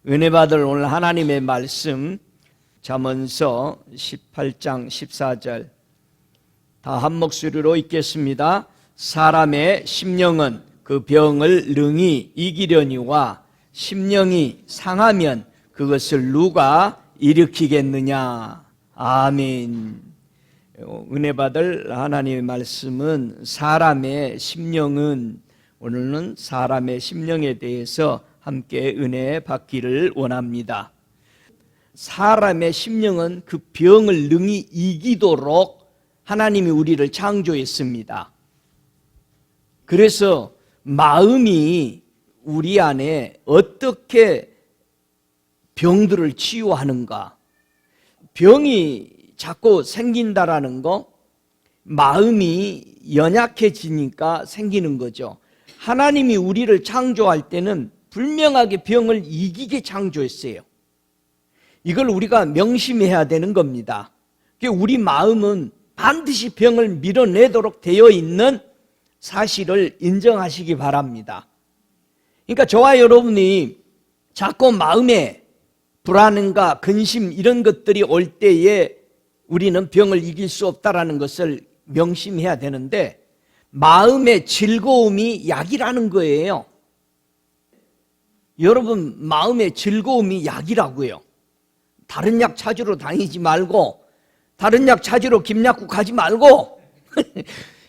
은혜 받을 오늘 하나님의 말씀 잠언서 18장 14절 다 한 목소리로 읽겠습니다. 사람의 심령은 그 병을 능히 이기려니와 심령이 상하면 그것을 누가 일으키겠느냐. 아멘. 은혜 받을 하나님의 말씀은 사람의 심령은, 오늘은 사람의 심령에 대해서 함께 은혜 받기를 원합니다. 사람의 심령은 그 병을 능히 이기도록 하나님이 우리를 창조했습니다. 그래서 마음이 우리 안에 어떻게 병들을 치유하는가, 병이 자꾸 생긴다라는 거, 마음이 연약해지니까 생기는 거죠. 하나님이 우리를 창조할 때는 분명하게 병을 이기게 창조했어요. 이걸 우리가 명심해야 되는 겁니다. 우리 마음은 반드시 병을 밀어내도록 되어 있는 사실을 인정하시기 바랍니다. 그러니까 저와 여러분이 자꾸 마음에 불안과 근심 이런 것들이 올 때에 우리는 병을 이길 수 없다는 것을 명심해야 되는데, 마음의 즐거움이 약이라는 거예요. 여러분, 마음의 즐거움이 약이라고요. 다른 약 찾으러 다니지 말고, 다른 약 찾으러 김약국 가지 말고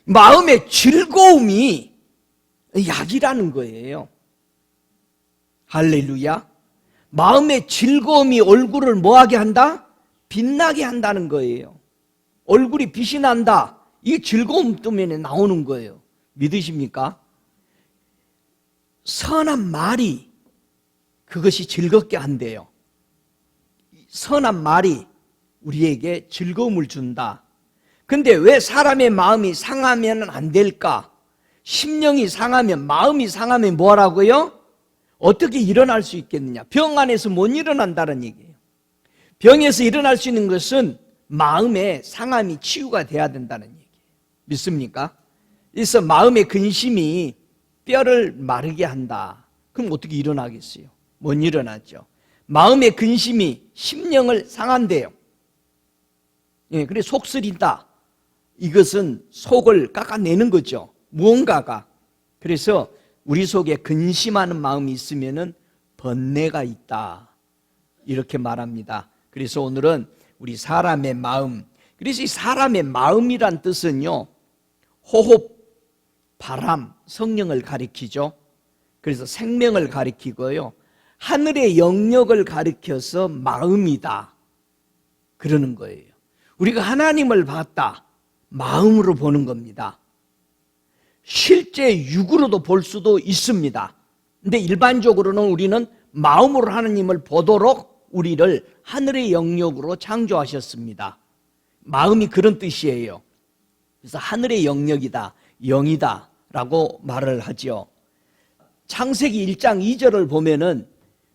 마음의 즐거움이 약이라는 거예요. 할렐루야. 마음의 즐거움이 얼굴을 뭐하게 한다? 빛나게 한다는 거예요. 얼굴이 빛이 난다. 이게 즐거움 때문에 나오는 거예요. 믿으십니까? 선한 말이 그것이 즐겁게 한대요. 선한 말이 우리에게 즐거움을 준다. 근데 왜 사람의 마음이 상하면 안 될까? 심령이 상하면, 마음이 상하면 뭐라고요? 어떻게 일어날 수 있겠느냐? 병 안에서 못 일어난다는 얘기예요. 병에서 일어날 수 있는 것은 마음의 상함이 치유가 돼야 된다는 얘기예요. 믿습니까? 그래서 마음의 근심이 뼈를 마르게 한다. 그럼 어떻게 일어나겠어요? 못 일어나죠. 마음의 근심이 심령을 상한대요. 예, 그래 속 쓰린다. 이것은 속을 깎아내는 거죠. 무언가가. 그래서 우리 속에 근심하는 마음이 있으면은 번뇌가 있다. 이렇게 말합니다. 그래서 오늘은 우리 사람의 마음. 그래서 이 사람의 마음이란 뜻은요, 호흡, 바람, 성령을 가리키죠. 그래서 생명을 가리키고요, 하늘의 영역을 가리켜서 마음이다 그러는 거예요. 우리가 하나님을 봤다, 마음으로 보는 겁니다. 실제 육으로도 볼 수도 있습니다. 근데 일반적으로는 우리는 마음으로 하나님을 보도록 우리를 하늘의 영역으로 창조하셨습니다. 마음이 그런 뜻이에요. 그래서 하늘의 영역이다, 영이다 라고 말을 하죠. 창세기 1장 2절을 보면은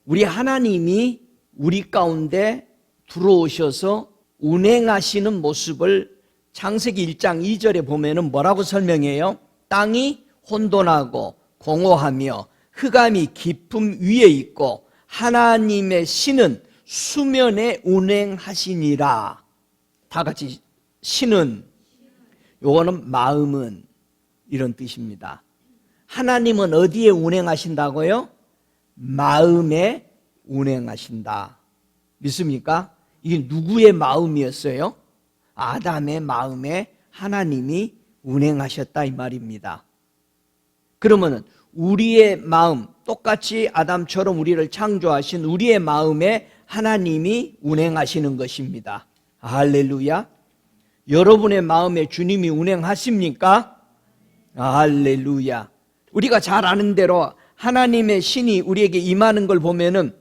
우리 하나님이 우리 가운데 들어오셔서 운행하시는 모습을 창세기 1장 2절에 보면은 뭐라고 설명해요? 땅이 혼돈하고 공허하며 흑암이 깊음 위에 있고 하나님의 신은 수면에 운행하시니라. 다 같이 신은, 요거는 마음은, 이런 뜻입니다. 하나님은 어디에 운행하신다고요? 마음에 운행하신다. 믿습니까? 이게 누구의 마음이었어요? 아담의 마음에 하나님이 운행하셨다 이 말입니다. 그러면 우리의 마음, 똑같이 아담처럼 우리를 창조하신 우리의 마음에 하나님이 운행하시는 것입니다. 할렐루야. 여러분의 마음에 주님이 운행하십니까? 할렐루야. 우리가 잘 아는 대로 하나님의 신이 우리에게 임하는 걸 보면은,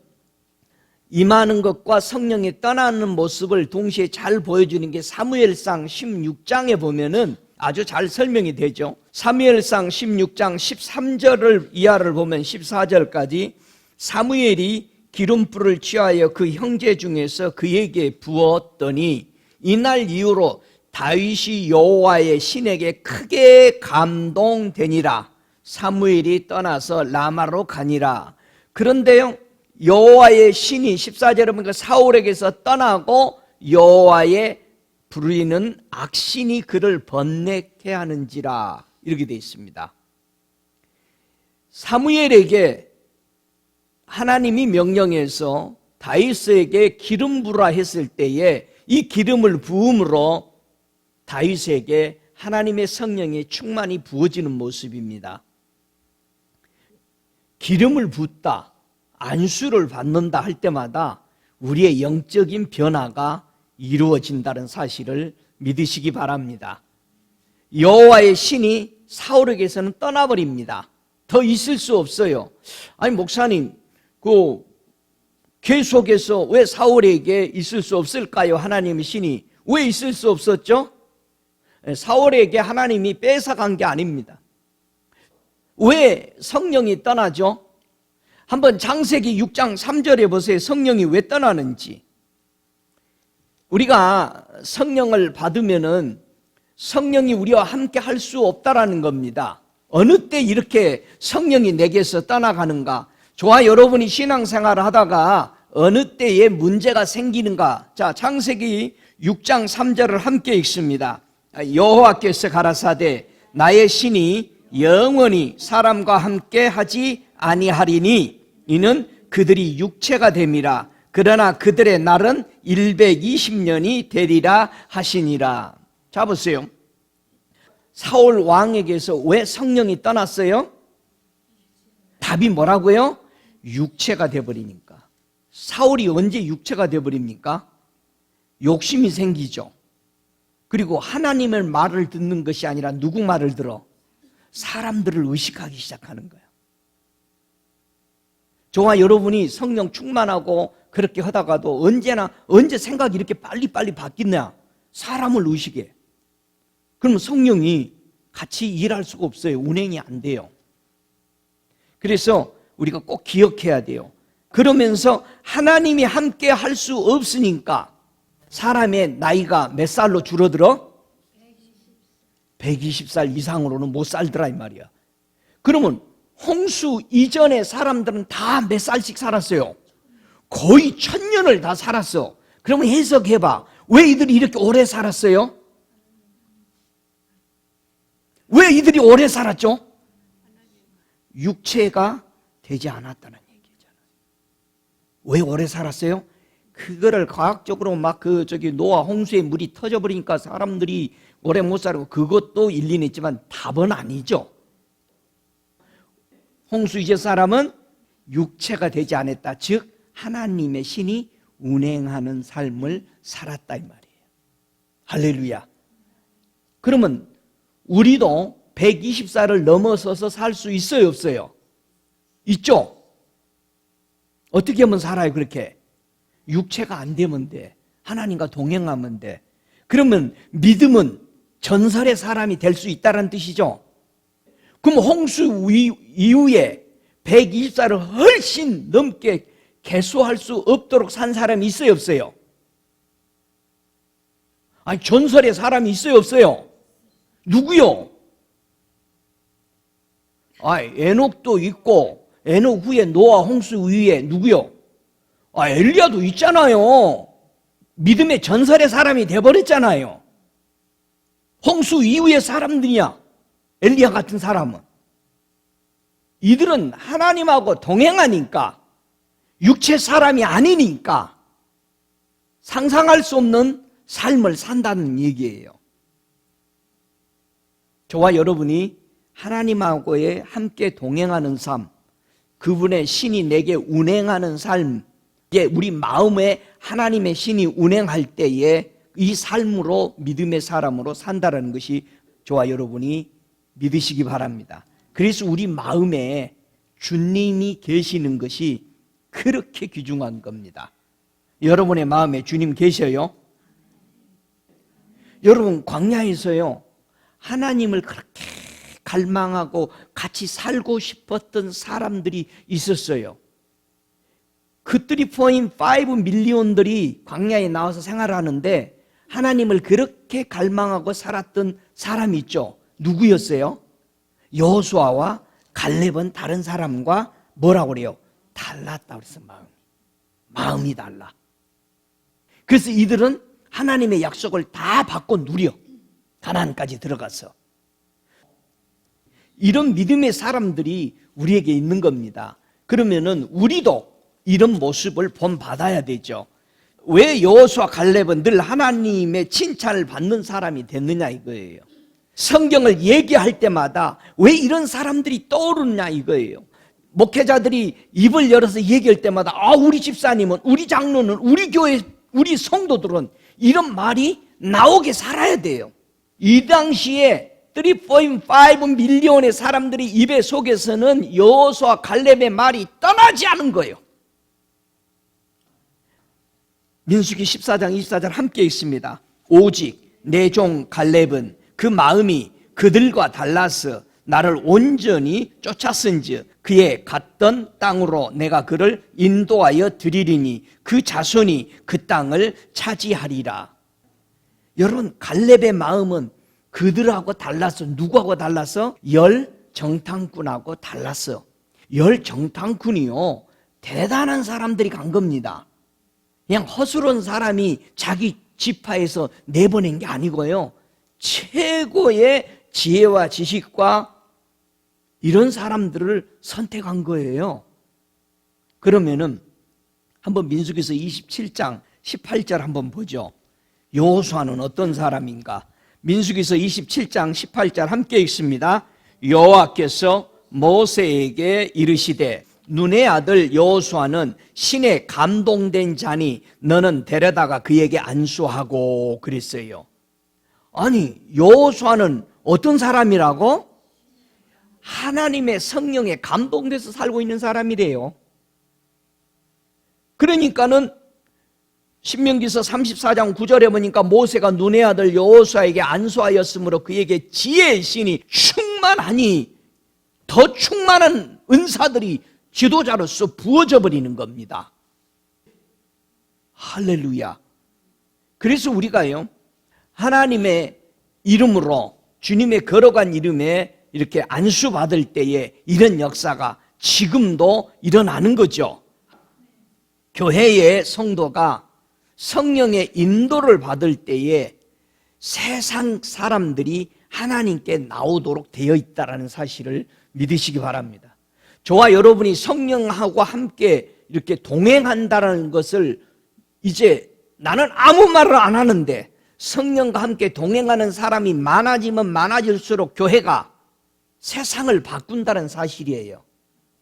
임하는 것과 성령이 떠나는 모습을 동시에 잘 보여주는 게 사무엘상 16장에 보면은 아주 잘 설명이 되죠. 사무엘상 16장 13절을 이하를 보면 14절까지 사무엘이 기름불을 취하여 그 형제 중에서 그에게 부었더니 이날 이후로 다윗이 여호와의 신에게 크게 감동되니라. 사무엘이 떠나서 라마로 가니라. 그런데요, 여호와의 신이 14절에 보니까 사울에게서 떠나고 여호와의 부르는 악신이 그를 번뇌케 하는지라 이렇게 되어 있습니다. 사무엘에게 하나님이 명령해서 다윗에게 기름 부으라 했을 때에 이 기름을 부음으로 다윗에게 하나님의 성령의 충만이 부어지는 모습입니다. 기름을 붓다, 안수를 받는다 할 때마다 우리의 영적인 변화가 이루어진다는 사실을 믿으시기 바랍니다. 여호와의 신이 사울에게서는 떠나버립니다. 더 있을 수 없어요. 아니 목사님, 계속해서 왜 사울에게 있을 수 없을까요? 하나님의 신이 왜 있을 수 없었죠? 사울에게 하나님이 뺏어간 게 아닙니다. 왜 성령이 떠나죠? 한번 창세기 6장 3절에 보세요. 성령이 왜 떠나는지. 우리가 성령을 받으면은 성령이 우리와 함께 할 수 없다라는 겁니다. 어느 때 이렇게 성령이 내게서 떠나가는가? 저와 여러분이 신앙생활을 하다가 어느 때에 문제가 생기는가? 자, 창세기 6장 3절을 함께 읽습니다. 여호와께서 가라사대 나의 신이 영원히 사람과 함께 하지 아니하리니 이는 그들이 육체가 됨이라. 그러나 그들의 날은 120년이 되리라 하시니라. 자 보세요. 사울 왕에게서 왜 성령이 떠났어요? 답이 뭐라고요? 육체가 되어버리니까. 사울이 언제 육체가 되어버립니까? 욕심이 생기죠. 그리고 하나님의 말을 듣는 것이 아니라 누구 말을 들어? 사람들을 의식하기 시작하는 거예요. 저와 여러분이 성령 충만하고 그렇게 하다가도 언제 생각이 이렇게 빨리빨리 바뀌냐? 사람을 의식해. 그러면 성령이 같이 일할 수가 없어요. 운행이 안 돼요. 그래서 우리가 꼭 기억해야 돼요. 그러면서 하나님이 함께 할 수 없으니까 사람의 나이가 몇 살로 줄어들어? 120살 이상으로는 못 살더라 이 말이야. 그러면 홍수 이전의 사람들은 다 몇 살씩 살았어요? 거의 1000년을 다 살았어. 그러면 해석해봐. 왜 이들이 이렇게 오래 살았어요? 왜 이들이 오래 살았죠? 육체가 되지 않았다는 얘기잖아요. 왜 오래 살았어요? 그거를 과학적으로 노아 홍수의 물이 터져버리니까 사람들이 오래 못 살고 그것도 일리는 있지만 답은 아니죠. 홍수 이전 사람은 육체가 되지 않았다. 즉 하나님의 신이 운행하는 삶을 살았다 이 말이에요. 할렐루야. 그러면 우리도 120살을 넘어서서 살 수 있어요, 없어요? 있죠? 어떻게 하면 살아요, 그렇게? 육체가 안 되면 돼. 하나님과 동행하면 돼. 그러면 믿음은 전설의 사람이 될 수 있다는 뜻이죠? 그럼 홍수 이후에 120살을 훨씬 넘게 개수할 수 없도록 산 사람이 있어요, 없어요? 아니, 전설의 사람이 있어요, 없어요? 누구요? 에녹도 있고, 에녹 후에 노아 홍수 위에 누구요? 엘리야도 있잖아요. 믿음의 전설의 사람이 돼버렸잖아요. 홍수 이후의 사람들이야. 엘리야 같은 사람은. 이들은 하나님하고 동행하니까, 육체 사람이 아니니까 상상할 수 없는 삶을 산다는 얘기예요. 저와 여러분이 하나님하고의 함께 동행하는 삶, 그분의 신이 내게 운행하는 삶, 우리 마음에 하나님의 신이 운행할 때에 이 삶으로 믿음의 사람으로 산다는 것이 저와 여러분이 믿으시기 바랍니다. 그래서 우리 마음에 주님이 계시는 것이 그렇게 귀중한 겁니다. 여러분의 마음에 주님 계셔요? 여러분 광야에서요 하나님을 그렇게 갈망하고 같이 살고 싶었던 사람들이 있었어요. 그 3.5 밀리언들이 광야에 나와서 생활하는데 하나님을 그렇게 갈망하고 살았던 사람이 있죠. 누구였어요? 여호수아와 갈렙은 다른 사람과 뭐라고 그래요? 달랐다고 그랬어. 마음이. 마음이 달라. 그래서 이들은 하나님의 약속을 다 받고 누려 가나안까지 들어가서. 이런 믿음의 사람들이 우리에게 있는 겁니다. 그러면은 우리도 이런 모습을 본받아야 되죠. 왜 여호수아 갈렙은 늘 하나님의 칭찬을 받는 사람이 됐느냐 이거예요. 성경을 얘기할 때마다 왜 이런 사람들이 떠오르냐 이거예요. 목회자들이 입을 열어서 얘기할 때마다 우리 집사님은, 우리 장로는, 우리 교회, 우리 성도들은 이런 말이 나오게 살아야 돼요. 이 당시에 3.5 밀리언의 사람들이 입에 속에서는 여호수아 갈렙의 말이 떠나지 않은 거예요. 민수기 14장 24절 함께 있습니다. 오직 내 종 갈렙은 그 마음이 그들과 달라서 나를 온전히 쫓았은즉 그의 갔던 땅으로 내가 그를 인도하여 드리리니 그 자손이 그 땅을 차지하리라. 여러분, 갈렙의 마음은 그들하고 달라서, 누구하고 달라서? 열 정탐꾼하고 달라서. 열 정탐꾼이요, 대단한 사람들이 간 겁니다. 그냥 허술한 사람이 자기 지파에서 내보낸 게 아니고요, 최고의 지혜와 지식과 이런 사람들을 선택한 거예요. 그러면은 한번 민수기서 27장 18절 한번 보죠. 여호수아는 어떤 사람인가? 민수기서 27장 18절 함께 읽습니다. 여호와께서 모세에게 이르시되 눈의 아들 여호수아는 신에 감동된 자니 너는 데려다가 그에게 안수하고 그랬어요. 아니, 여호수아는 어떤 사람이라고? 하나님의 성령에 감동돼서 살고 있는 사람이래요. 그러니까는 신명기서 34장 9절에 보니까 모세가 눈의 아들 여호수아에게 안수하였으므로 그에게 지혜의 신이 충만하니 더 충만한 은사들이 지도자로서 부어져 버리는 겁니다. 할렐루야. 그래서 우리가요, 하나님의 이름으로, 주님의 걸어간 이름에 이렇게 안수받을 때에 이런 역사가 지금도 일어나는 거죠. 교회의 성도가 성령의 인도를 받을 때에 세상 사람들이 하나님께 나오도록 되어 있다는 사실을 믿으시기 바랍니다. 저와 여러분이 성령하고 함께 이렇게 동행한다는 것을 이제 나는 아무 말을 안 하는데 성령과 함께 동행하는 사람이 많아지면 많아질수록 교회가 세상을 바꾼다는 사실이에요.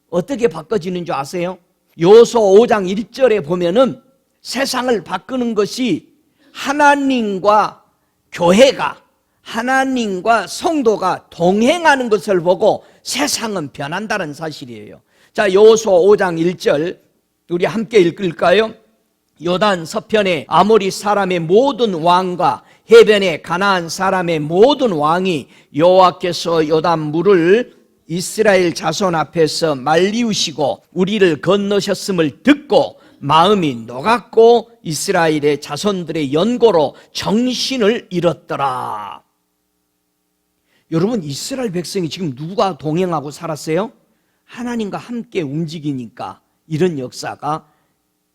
어떻게 바꿔지는 줄 아세요? 여호수아 5장 1절에 보면은 세상을 바꾸는 것이 하나님과 교회가, 하나님과 성도가 동행하는 것을 보고 세상은 변한다는 사실이에요. 자, 여호수아 5장 1절 우리 함께 읽을까요? 요단 서편의 아모리 사람의 모든 왕과 해변의 가나안 사람의 모든 왕이 여호와께서 요단 물을 이스라엘 자손 앞에서 말리우시고 우리를 건너셨음을 듣고 마음이 녹았고 이스라엘의 자손들의 연고로 정신을 잃었더라. 여러분, 이스라엘 백성이 지금 누가 동행하고 살았어요? 하나님과 함께 움직이니까 이런 역사가,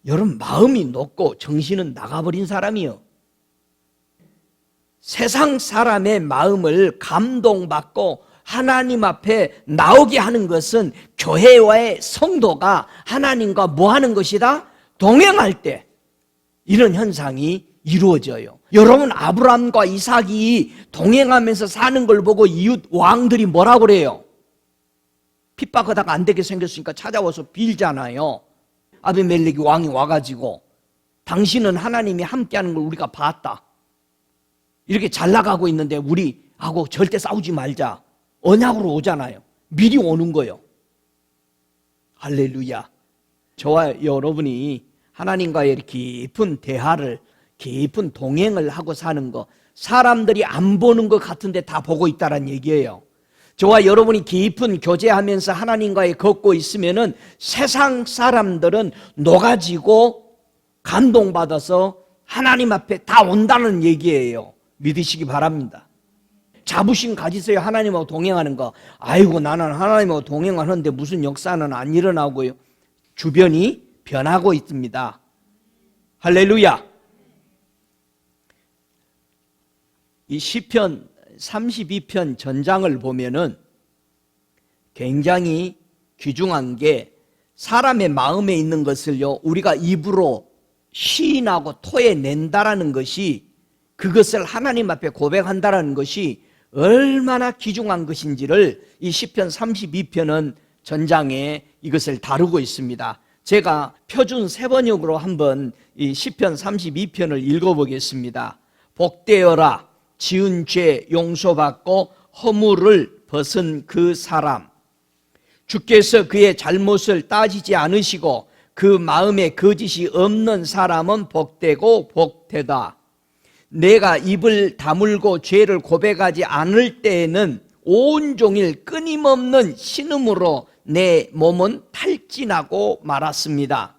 여러분, 마음이 녹고 정신은 나가버린 사람이요, 세상 사람의 마음을 감동받고 하나님 앞에 나오게 하는 것은 교회와의 성도가 하나님과 뭐 하는 것이다? 동행할 때 이런 현상이 이루어져요. 여러분, 아브라함과 이삭이 동행하면서 사는 걸 보고 이웃 왕들이 뭐라고 그래요? 핍박하다가 안 되게 생겼으니까 찾아와서 빌잖아요. 아비멜렉이 왕이 와가지고 당신은 하나님이 함께하는 걸 우리가 봤다, 이렇게 잘 나가고 있는데 우리하고 절대 싸우지 말자, 언약으로 오잖아요. 미리 오는 거예요. 할렐루야. 저와 여러분이 하나님과의 깊은 대화를, 깊은 동행을 하고 사는 거, 사람들이 안 보는 것 같은데 다 보고 있다는 얘기예요. 저와 여러분이 깊은 교제하면서 하나님과의 걷고 있으면은 세상 사람들은 녹아지고 감동받아서 하나님 앞에 다 온다는 얘기예요. 믿으시기 바랍니다. 자부심 가지세요. 하나님하고 동행하는 거. 아이고, 나는 하나님하고 동행하는데 무슨 역사는 안 일어나고요. 주변이 변하고 있습니다. 할렐루야. 이 시편 32편 전장을 보면은 굉장히 귀중한 게 사람의 마음에 있는 것을요 우리가 입으로 시인하고 토해낸다라는 것이, 그것을 하나님 앞에 고백한다라는 것이 얼마나 귀중한 것인지를 이 시편 32편은 전장에 이것을 다루고 있습니다. 제가 표준 세번역으로 한번 이 시편 32편을 읽어보겠습니다. 복되어라 지은 죄 용서받고 허물을 벗은 그 사람, 주께서 그의 잘못을 따지지 않으시고 그 마음에 거짓이 없는 사람은 복되고 복되다. 내가 입을 다물고 죄를 고백하지 않을 때에는 온종일 끊임없는 신음으로 내 몸은 탈진하고 말았습니다.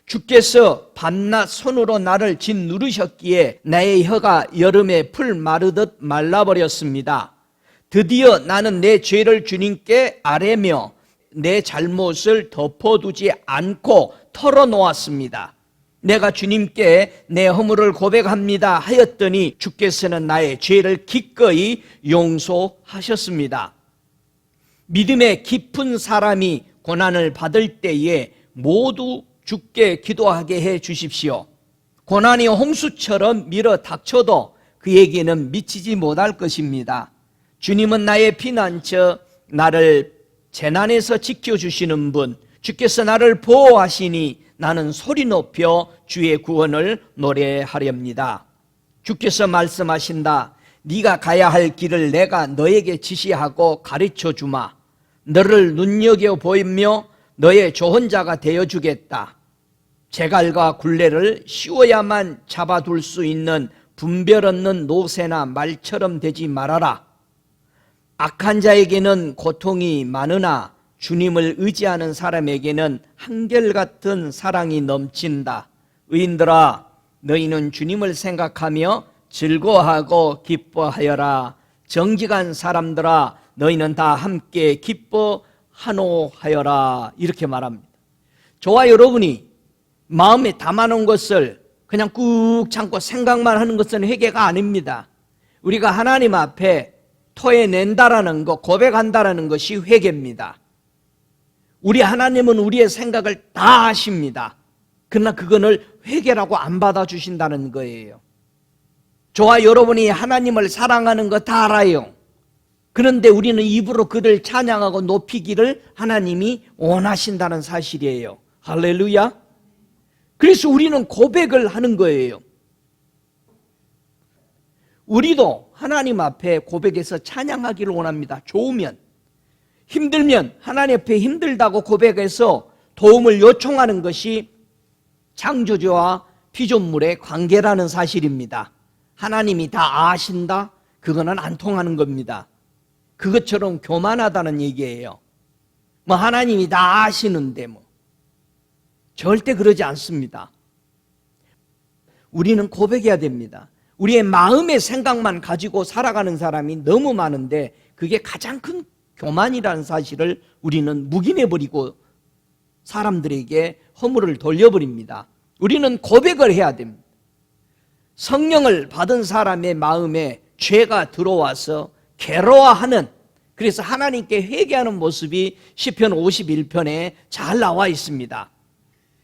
주께서 밤낮 손으로 나를 짓누르셨기에 나의 혀가 여름에 풀 마르듯 말라버렸습니다. 드디어 나는 내 죄를 주님께 아뢰며 내 잘못을 덮어두지 않고 털어놓았습니다. 내가 주님께 내 허물을 고백합니다 하였더니 주께서는 나의 죄를 기꺼이 용서하셨습니다. 믿음의 깊은 사람이 고난을 받을 때에 모두 주께 기도하게 해 주십시오. 고난이 홍수처럼 밀어 닥쳐도 그에게는 미치지 못할 것입니다. 주님은 나의 피난처, 나를 재난에서 지켜주시는 분, 주께서 나를 보호하시니 나는 소리 높여 주의 구원을 노래하렵니다. 주께서 말씀하신다. 네가 가야 할 길을 내가 너에게 지시하고 가르쳐 주마. 너를 눈여겨보이며 너의 조언자가 되어주겠다. 재갈과 굴레를 씌워야만 잡아둘 수 있는 분별 없는 노새나 말처럼 되지 말아라. 악한 자에게는 고통이 많으나 주님을 의지하는 사람에게는 한결같은 사랑이 넘친다. 의인들아, 너희는 주님을 생각하며 즐거워하고 기뻐하여라. 정직한 사람들아, 너희는 다 함께 기뻐하노하여라. 이렇게 말합니다. 저와 여러분이 마음에 담아놓은 것을 그냥 꾹 참고 생각만 하는 것은 회개가 아닙니다. 우리가 하나님 앞에 토해낸다라는 것, 고백한다라는 것이 회개입니다. 우리 하나님은 우리의 생각을 다 아십니다. 그러나 그거를 회개라고 안 받아주신다는 거예요. 저와 여러분이 하나님을 사랑하는 거 다 알아요. 그런데 우리는 입으로 그를 찬양하고 높이기를 하나님이 원하신다는 사실이에요. 할렐루야. 그래서 우리는 고백을 하는 거예요. 우리도 하나님 앞에 고백해서 찬양하기를 원합니다. 좋으면. 힘들면 하나님 앞에 힘들다고 고백해서 도움을 요청하는 것이 창조주와 피조물의 관계라는 사실입니다. 하나님이 다 아신다? 그거는 안 통하는 겁니다. 그것처럼 교만하다는 얘기예요. 뭐 하나님이 다 아시는데 뭐. 절대 그러지 않습니다. 우리는 고백해야 됩니다. 우리의 마음의 생각만 가지고 살아가는 사람이 너무 많은데 그게 가장 큰 교만이라는 사실을 우리는 묵인해버리고 사람들에게 허물을 돌려버립니다. 우리는 고백을 해야 됩니다. 성령을 받은 사람의 마음에 죄가 들어와서 괴로워하는, 그래서 하나님께 회개하는 모습이 시편 51편에 잘 나와 있습니다.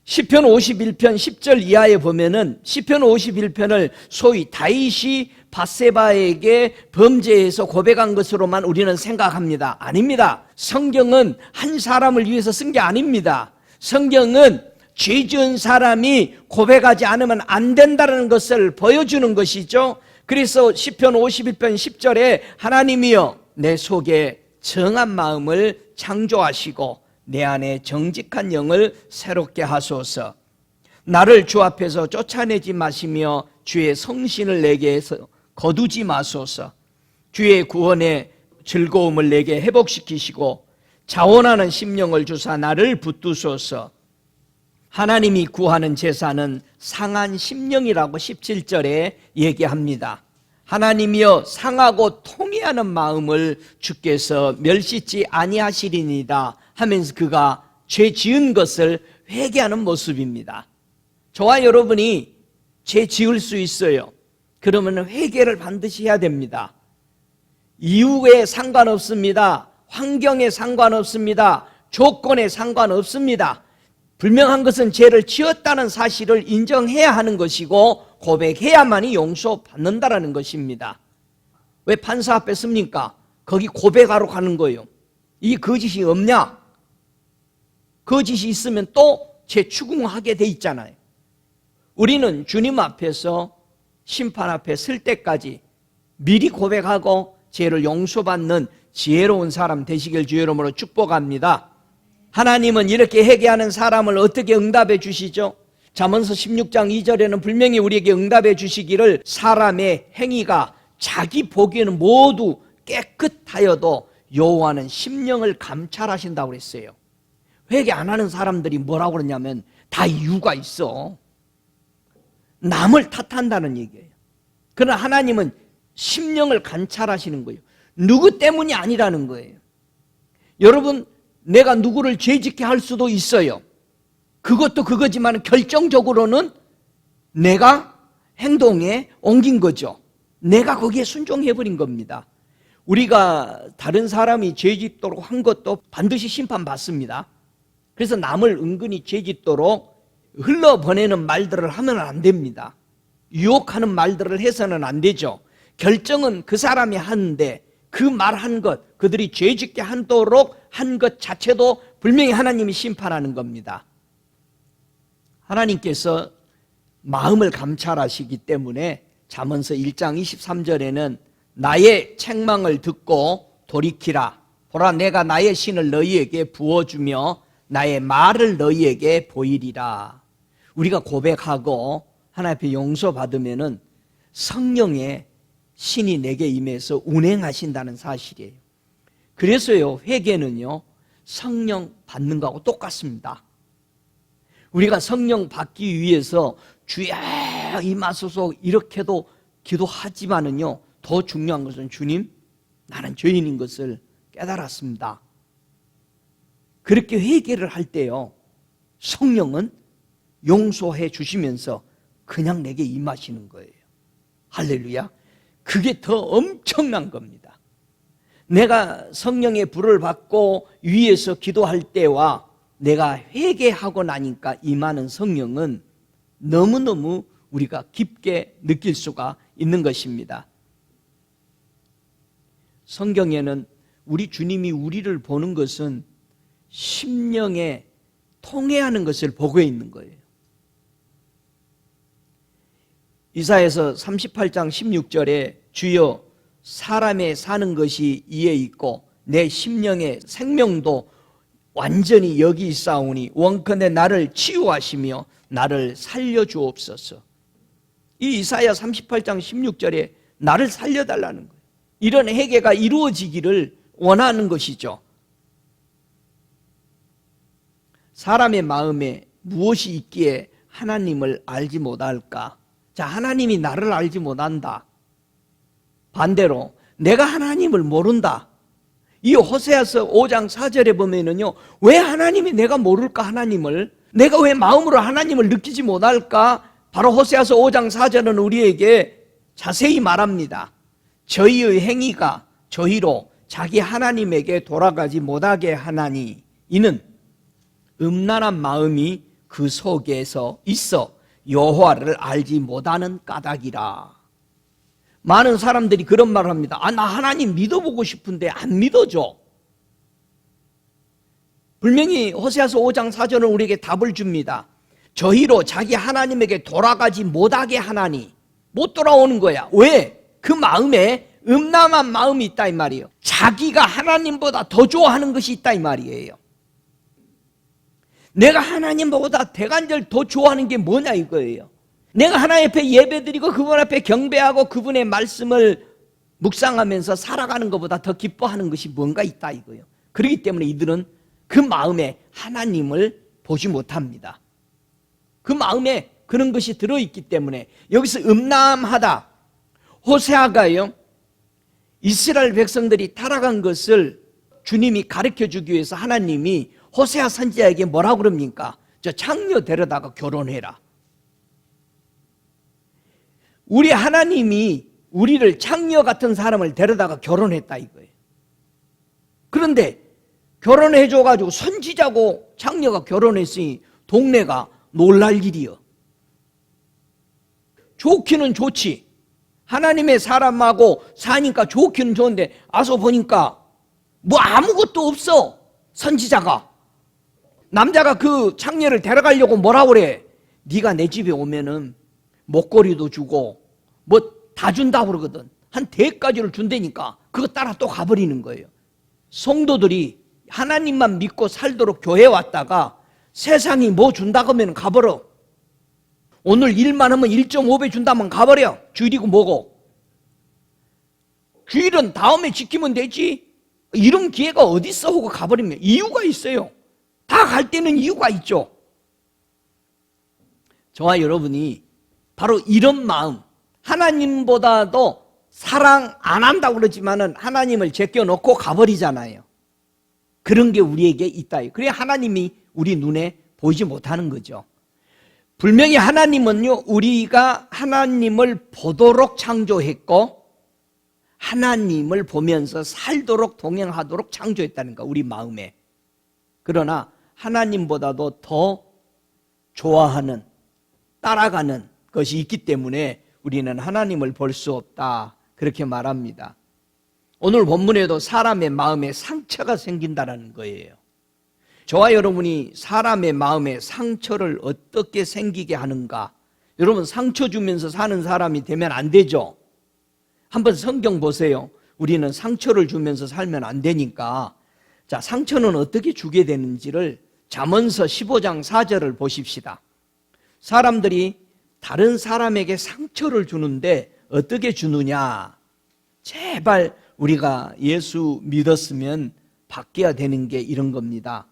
시편 51편 10절 이하에 보면은 시편 51편을 소위 다윗이 밧세바에게 범죄해서 고백한 것으로만 우리는 생각합니다. 아닙니다. 성경은 한 사람을 위해서 쓴 게 아닙니다. 성경은 죄 지은 사람이 고백하지 않으면 안 된다는 것을 보여주는 것이죠. 그래서 시편 51편 10절에 하나님이여 내 속에 정한 마음을 창조하시고 내 안에 정직한 영을 새롭게 하소서. 나를 주 앞에서 쫓아내지 마시며 주의 성신을 내게서 거두지 마소서. 주의 구원의 즐거움을 내게 회복시키시고 자원하는 심령을 주사 나를 붙드소서. 하나님이 구하는 제사는 상한 심령이라고 17절에 얘기합니다. 하나님이여 상하고 통회하는 마음을 주께서 멸시치 아니하시리니다 하면서 그가 죄 지은 것을 회개하는 모습입니다. 저와 여러분이 죄 지을 수 있어요. 그러면 회개를 반드시 해야 됩니다. 이유에 상관없습니다. 환경에 상관없습니다. 조건에 상관없습니다. 분명한 것은 죄를 지었다는 사실을 인정해야 하는 것이고 고백해야만이 용서받는다라는 것입니다. 왜 판사 앞에 씁니까? 거기 고백하러 가는 거예요. 이 거짓이 없냐? 거짓이 있으면 또 재추궁하게 돼 있잖아요. 우리는 주님 앞에서 심판 앞에 설 때까지 미리 고백하고 죄를 용서받는 지혜로운 사람 되시길 주의 이름으로 축복합니다. 하나님은 이렇게 회개하는 사람을 어떻게 응답해 주시죠? 잠언서 16장 2절에는 분명히 우리에게 응답해 주시기를 사람의 행위가 자기 보기에는 모두 깨끗하여도 여호와는 심령을 감찰하신다고 그랬어요. 회개 안 하는 사람들이 뭐라고 그러냐면 다 이유가 있어. 남을 탓한다는 얘기예요. 그러나 하나님은 심령을 관찰하시는 거예요. 누구 때문이 아니라는 거예요. 여러분, 내가 누구를 죄짓게 할 수도 있어요. 그것도 그거지만 결정적으로는 내가 행동에 옮긴 거죠. 내가 거기에 순종해버린 겁니다. 우리가 다른 사람이 죄짓도록 한 것도 반드시 심판받습니다. 그래서 남을 은근히 죄짓도록 흘러보내는 말들을 하면 안 됩니다. 유혹하는 말들을 해서는 안 되죠. 결정은 그 사람이 하는데 그 말한 것, 그들이 죄짓게 하도록 한 것 자체도 분명히 하나님이 심판하는 겁니다. 하나님께서 마음을 감찰하시기 때문에 잠언서 1장 23절에는 나의 책망을 듣고 돌이키라. 보라, 내가 나의 신을 너희에게 부어주며 나의 말을 너희에게 보이리라. 우리가 고백하고 하나님 앞에 용서받으면은 성령의 신이 내게 임해서 운행하신다는 사실이에요. 그래서요, 회개는요, 성령 받는 거하고 똑같습니다. 우리가 성령 받기 위해서 주여 임하소서 이렇게도 기도하지만은요, 더 중요한 것은 주님, 나는 죄인인 것을 깨달았습니다. 그렇게 회개를 할 때요, 성령은 용서해 주시면서 그냥 내게 임하시는 거예요. 할렐루야. 그게 더 엄청난 겁니다. 내가 성령의 불을 받고 위에서 기도할 때와 내가 회개하고 나니까 임하는 성령은 너무너무 우리가 깊게 느낄 수가 있는 것입니다. 성경에는 우리 주님이 우리를 보는 것은 심령에 통해하는 것을 보고 있는 거예요. 이사야서 38장 16절에 주여 사람의 사는 것이 이에 있고 내 심령의 생명도 완전히 여기 있사오니 원컨대 나를 치유하시며 나를 살려주옵소서. 이 이사야 38장 16절에 나를 살려달라는 거예요. 이런 회개가 이루어지기를 원하는 것이죠. 사람의 마음에 무엇이 있기에 하나님을 알지 못할까? 자, 하나님이 나를 알지 못한다. 반대로 내가 하나님을 모른다. 이 호세아서 5장 4절에 보면은요, 왜 하나님이 내가 모를까? 하나님을 내가 왜 마음으로 하나님을 느끼지 못할까? 바로 호세아서 5장 4절은 우리에게 자세히 말합니다. 저희의 행위가 저희로 자기 하나님에게 돌아가지 못하게 하나니 이는 음란한 마음이 그 속에서 있어 여호와를 알지 못하는 까닭이라. 많은 사람들이 그런 말을 합니다. 나 하나님 믿어보고 싶은데 안 믿어져. 분명히 호세아서 5장 4절은 우리에게 답을 줍니다. 저희로 자기 하나님에게 돌아가지 못하게 하나니 못 돌아오는 거야. 왜? 그 마음에 음란한 마음이 있다 이 말이에요. 자기가 하나님보다 더 좋아하는 것이 있다 이 말이에요. 내가 하나님보다 대간절 더 좋아하는 게 뭐냐 이거예요. 내가 하나님 앞에 예배드리고 그분 앞에 경배하고 그분의 말씀을 묵상하면서 살아가는 것보다 더 기뻐하는 것이 뭔가 있다 이거예요. 그렇기 때문에 이들은 그 마음에 하나님을 보지 못합니다. 그 마음에 그런 것이 들어있기 때문에 여기서 음란하다. 호세아가요, 이스라엘 백성들이 타락한 것을 주님이 가르쳐주기 위해서 하나님이 호세아 선지자에게 뭐라고 그럽니까? 저 창녀 데려다가 결혼해라. 우리 하나님이 우리를 창녀 같은 사람을 데려다가 결혼했다 이거예요. 그런데 결혼해줘가지고 선지자고 창녀가 결혼했으니 동네가 놀랄 일이요. 좋기는 좋지. 하나님의 사람하고 사니까 좋기는 좋은데 와서 보니까 뭐 아무것도 없어. 선지자가. 남자가 그 창녀를 데려가려고 뭐라 그래? 네가 내 집에 오면은 목걸이도 주고 뭐 다 준다고 그러거든. 한 100가지를 준다니까 그거 따라 또 가버리는 거예요. 성도들이 하나님만 믿고 살도록 교회 왔다가 세상이 뭐 준다고 하면 가버려. 오늘 일만 하면 1.5배 준다면 가버려. 주일이고 뭐고. 주일은 다음에 지키면 되지. 이런 기회가 어디 있어 하고 가버리면 이유가 있어요. 다 갈 때는 이유가 있죠. 저와 여러분이 바로 이런 마음, 하나님보다도 사랑 안 한다고 그러지만은 하나님을 제껴놓고 가버리잖아요. 그런 게 우리에게 있다. 그래 하나님이 우리 눈에 보이지 못하는 거죠. 분명히 하나님은요, 우리가 하나님을 보도록 창조했고 하나님을 보면서 살도록 동행하도록 창조했다는 거, 우리 마음에. 그러나 하나님보다도 더 좋아하는, 따라가는 것이 있기 때문에 우리는 하나님을 볼 수 없다, 그렇게 말합니다. 오늘 본문에도 사람의 마음에 상처가 생긴다는 거예요. 저와 여러분이 사람의 마음에 상처를 어떻게 생기게 하는가? 여러분, 상처 주면서 사는 사람이 되면 안 되죠. 한번 성경 보세요. 우리는 상처를 주면서 살면 안 되니까. 자, 상처는 어떻게 주게 되는지를 잠언서 15장 4절을 보십시다. 사람들이 다른 사람에게 상처를 주는데 어떻게 주느냐? 제발 우리가 예수 믿었으면 바뀌어야 되는 게 이런 겁니다.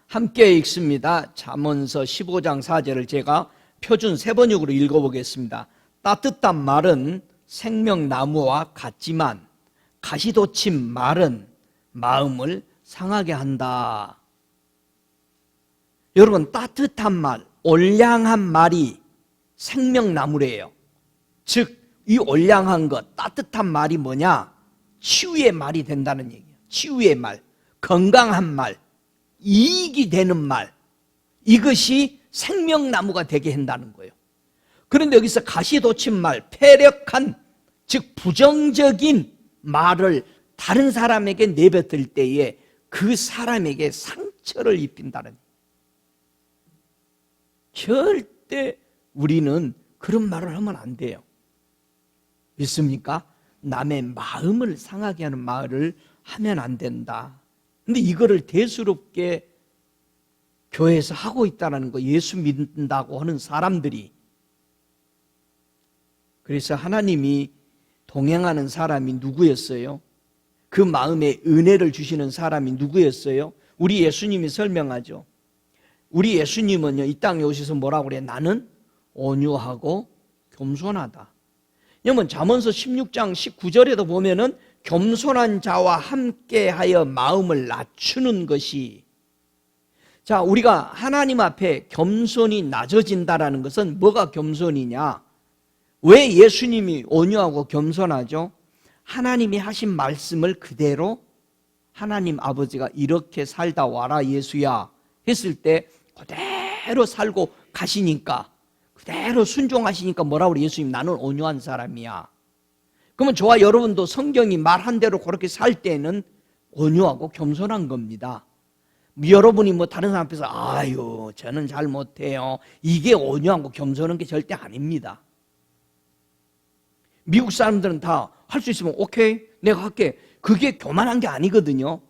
함께 읽습니다. 잠언서 15장 4절을 제가 표준 세번역으로 읽어보겠습니다. 따뜻한 말은 생명나무와 같지만 가시돋친 말은 마음을 상하게 한다. 여러분, 따뜻한 말, 올량한 말이 생명나무래요. 즉, 이 올량한 것, 따뜻한 말이 뭐냐? 치유의 말이 된다는 얘기예요. 치유의 말, 건강한 말, 이익이 되는 말, 이것이 생명나무가 되게 한다는 거예요. 그런데 여기서 가시돋친 말, 패력한, 즉 부정적인 말을 다른 사람에게 내뱉을 때에 그 사람에게 상처를 입힌다는 거예요. 절대 우리는 그런 말을 하면 안 돼요. 믿습니까? 남의 마음을 상하게 하는 말을 하면 안 된다. 근데 이거를 대수롭게 교회에서 하고 있다는 거, 예수 믿는다고 하는 사람들이. 그래서 하나님이 동행하는 사람이 누구였어요? 그 마음에 은혜를 주시는 사람이 누구였어요? 우리 예수님이 설명하죠. 우리 예수님은요, 이 땅에 오셔서 뭐라고 그래요? 나는 온유하고 겸손하다. 여러분, 잠언서 16장 19절에도 보면은 겸손한 자와 함께하여 마음을 낮추는 것이. 자, 우리가 하나님 앞에 겸손이 낮아진다라는 것은 뭐가 겸손이냐? 왜 예수님이 온유하고 겸손하죠? 하나님이 하신 말씀을 그대로 하나님 아버지가 이렇게 살다 와라 예수야 했을 때 그대로 살고 가시니까, 그대로 순종하시니까 뭐라고 그래? 예수님, 나는 온유한 사람이야. 그러면 저와 여러분도 성경이 말한 대로 그렇게 살 때는 온유하고 겸손한 겁니다. 여러분이 뭐 다른 사람 앞에서 아유 저는 잘 못해요, 이게 온유하고 겸손한 게 절대 아닙니다. 미국 사람들은 다 할 수 있으면 오케이 내가 할게, 그게 교만한 게 아니거든요.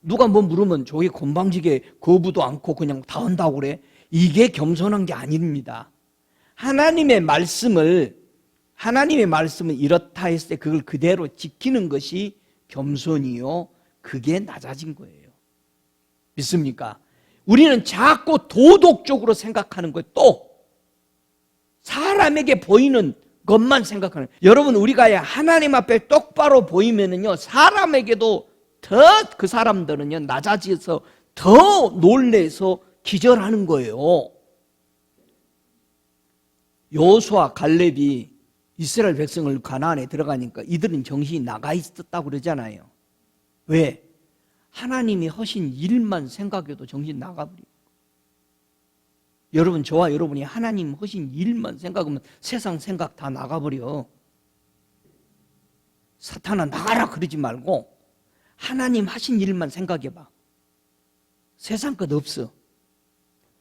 누가 뭐 물으면 저게 건방지게 거부도 않고 그냥 다 한다고 그래, 이게 겸손한 게 아닙니다. 하나님의 말씀은 이렇다 했을 때 그걸 그대로 지키는 것이 겸손이요, 그게 낮아진 거예요. 믿습니까? 우리는 자꾸 도덕적으로 생각하는 거예요. 또 사람에게 보이는 것만 생각하는 거예요. 여러분, 우리가 하나님 앞에 똑바로 보이면은요, 사람에게도 더 그 사람들은요 낮아져서 더 놀래서 기절하는 거예요. 여호수아 갈렙이 이스라엘 백성을 가나안에 들어가니까 이들은 정신이 나가 있었다고 그러잖아요. 왜? 하나님이 하신 일만 생각해도 정신 나가버려요. 여러분, 저와 여러분이 하나님 하신 일만 생각하면 세상 생각 다 나가버려. 사탄아 나가라 그러지 말고 하나님 하신 일만 생각해봐. 세상 것 없어.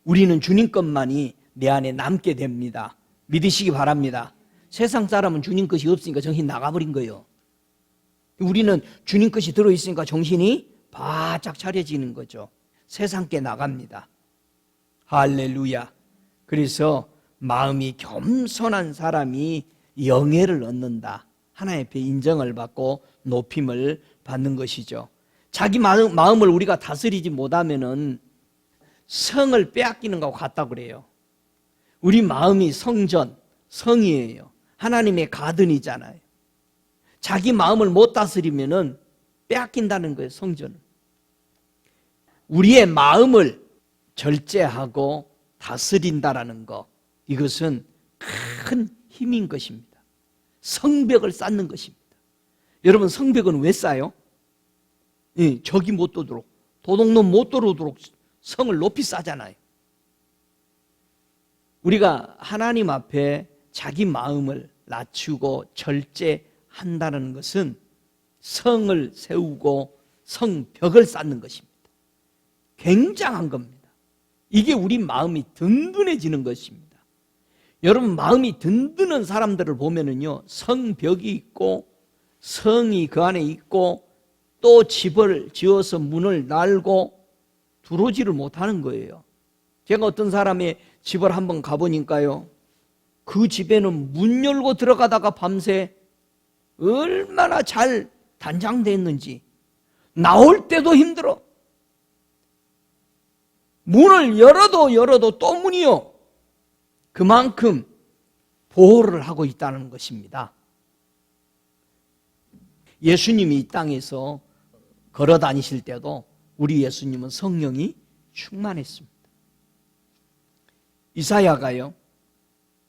우리는 주님 것만이 내 안에 남게 됩니다. 믿으시기 바랍니다. 세상 사람은 주님 것이 없으니까 정신 나가버린 거예요. 우리는 주님 것이 들어있으니까 정신이 바짝 차려지는 거죠. 세상 게 나갑니다. 할렐루야. 그래서 마음이 겸손한 사람이 영예를 얻는다. 하나님 앞에 인정을 받고 높임을 받는 것이죠. 자기 마음을 우리가 다스리지 못하면은 성을 빼앗기는 것과 같다고 그래요. 우리 마음이 성전, 성이에요. 하나님의 가든이잖아요. 자기 마음을 못 다스리면은 빼앗긴다는 거예요, 성전을. 우리의 마음을 절제하고 다스린다라는 것, 이것은 큰 힘인 것입니다. 성벽을 쌓는 것입니다. 여러분, 성벽은 왜 쌓아요? 적이 못 들어오도록, 도둑놈 못 들어오도록 성을 높이 쌓잖아요. 우리가 하나님 앞에 자기 마음을 낮추고 절제한다는 것은 성을 세우고 성벽을 쌓는 것입니다. 굉장한 겁니다. 이게 우리 마음이 든든해지는 것입니다. 여러분, 마음이 든든한 사람들을 보면은요, 성벽이 있고 성이 그 안에 있고 또 집을 지어서 문을 날고 들어오지를 못하는 거예요. 제가 어떤 사람의 집을 한번 가보니까요, 그 집에는 문 열고 들어가다가 밤새 얼마나 잘 단장되어 있는지 나올 때도 힘들어. 문을 열어도 또 문이요. 그만큼 보호를 하고 있다는 것입니다. 예수님이 이 땅에서 걸어 다니실 때도 우리 예수님은 성령이 충만했습니다. 이사야가요,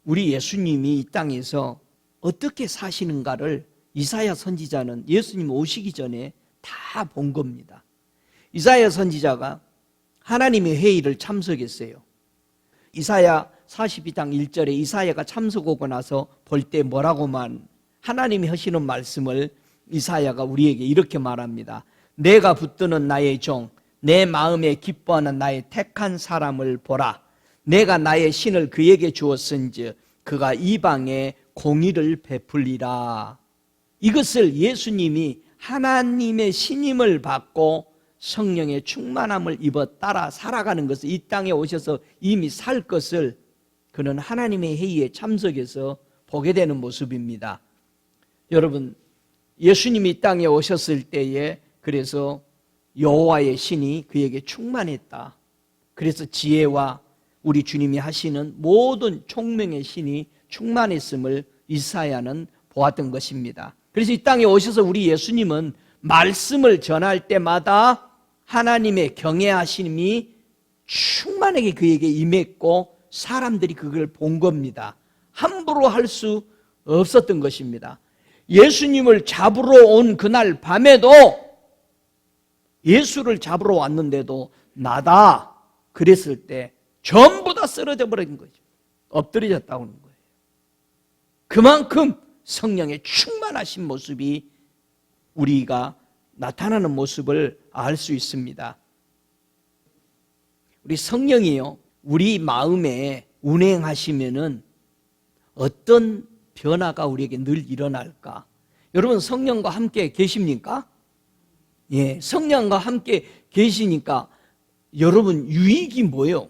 우리 예수님이 이 땅에서 어떻게 사시는가를 이사야 선지자는 예수님 오시기 전에 다 본 겁니다. 이사야 선지자가 하나님의 회의를 참석했어요. 이사야 42장 1절에 이사야가 참석하고 나서 볼 때 뭐라고만 하나님이 하시는 말씀을 이사야가 우리에게 이렇게 말합니다. 내가 붙드는 나의 종, 내 마음에 기뻐하는 나의 택한 사람을 보라. 내가 나의 신을 그에게 주었은즉 그가 이방에 공의를 베풀리라. 이것을 예수님이 하나님의 신임을 받고 성령의 충만함을 입어 따라 살아가는 것을, 이 땅에 오셔서 이미 살 것을 그는 하나님의 회의에 참석해서 보게 되는 모습입니다. 여러분, 예수님이 이 땅에 오셨을 때에 그래서 여호와의 신이 그에게 충만했다. 그래서 지혜와 우리 주님이 하시는 모든 총명의 신이 충만했음을 이사야는 보았던 것입니다. 그래서 이 땅에 오셔서 우리 예수님은 말씀을 전할 때마다 하나님의 경외하심이 충만하게 그에게 임했고 사람들이 그걸 본 겁니다. 함부로 할 수 없었던 것입니다. 예수님을 잡으러 온 그날 밤에도, 예수를 잡으러 왔는데도 나다 그랬을 때 전부 다 쓰러져 버린 거죠. 엎드려졌다고 하는 거예요. 그만큼 성령의 충만하신 모습이 우리가 나타나는 모습을 알 수 있습니다. 우리 성령이요, 우리 마음에 운행하시면은 어떤 변화가 우리에게 늘 일어날까? 여러분, 성령과 함께 계십니까? 예, 성령과 함께 계시니까 여러분 유익이 뭐예요?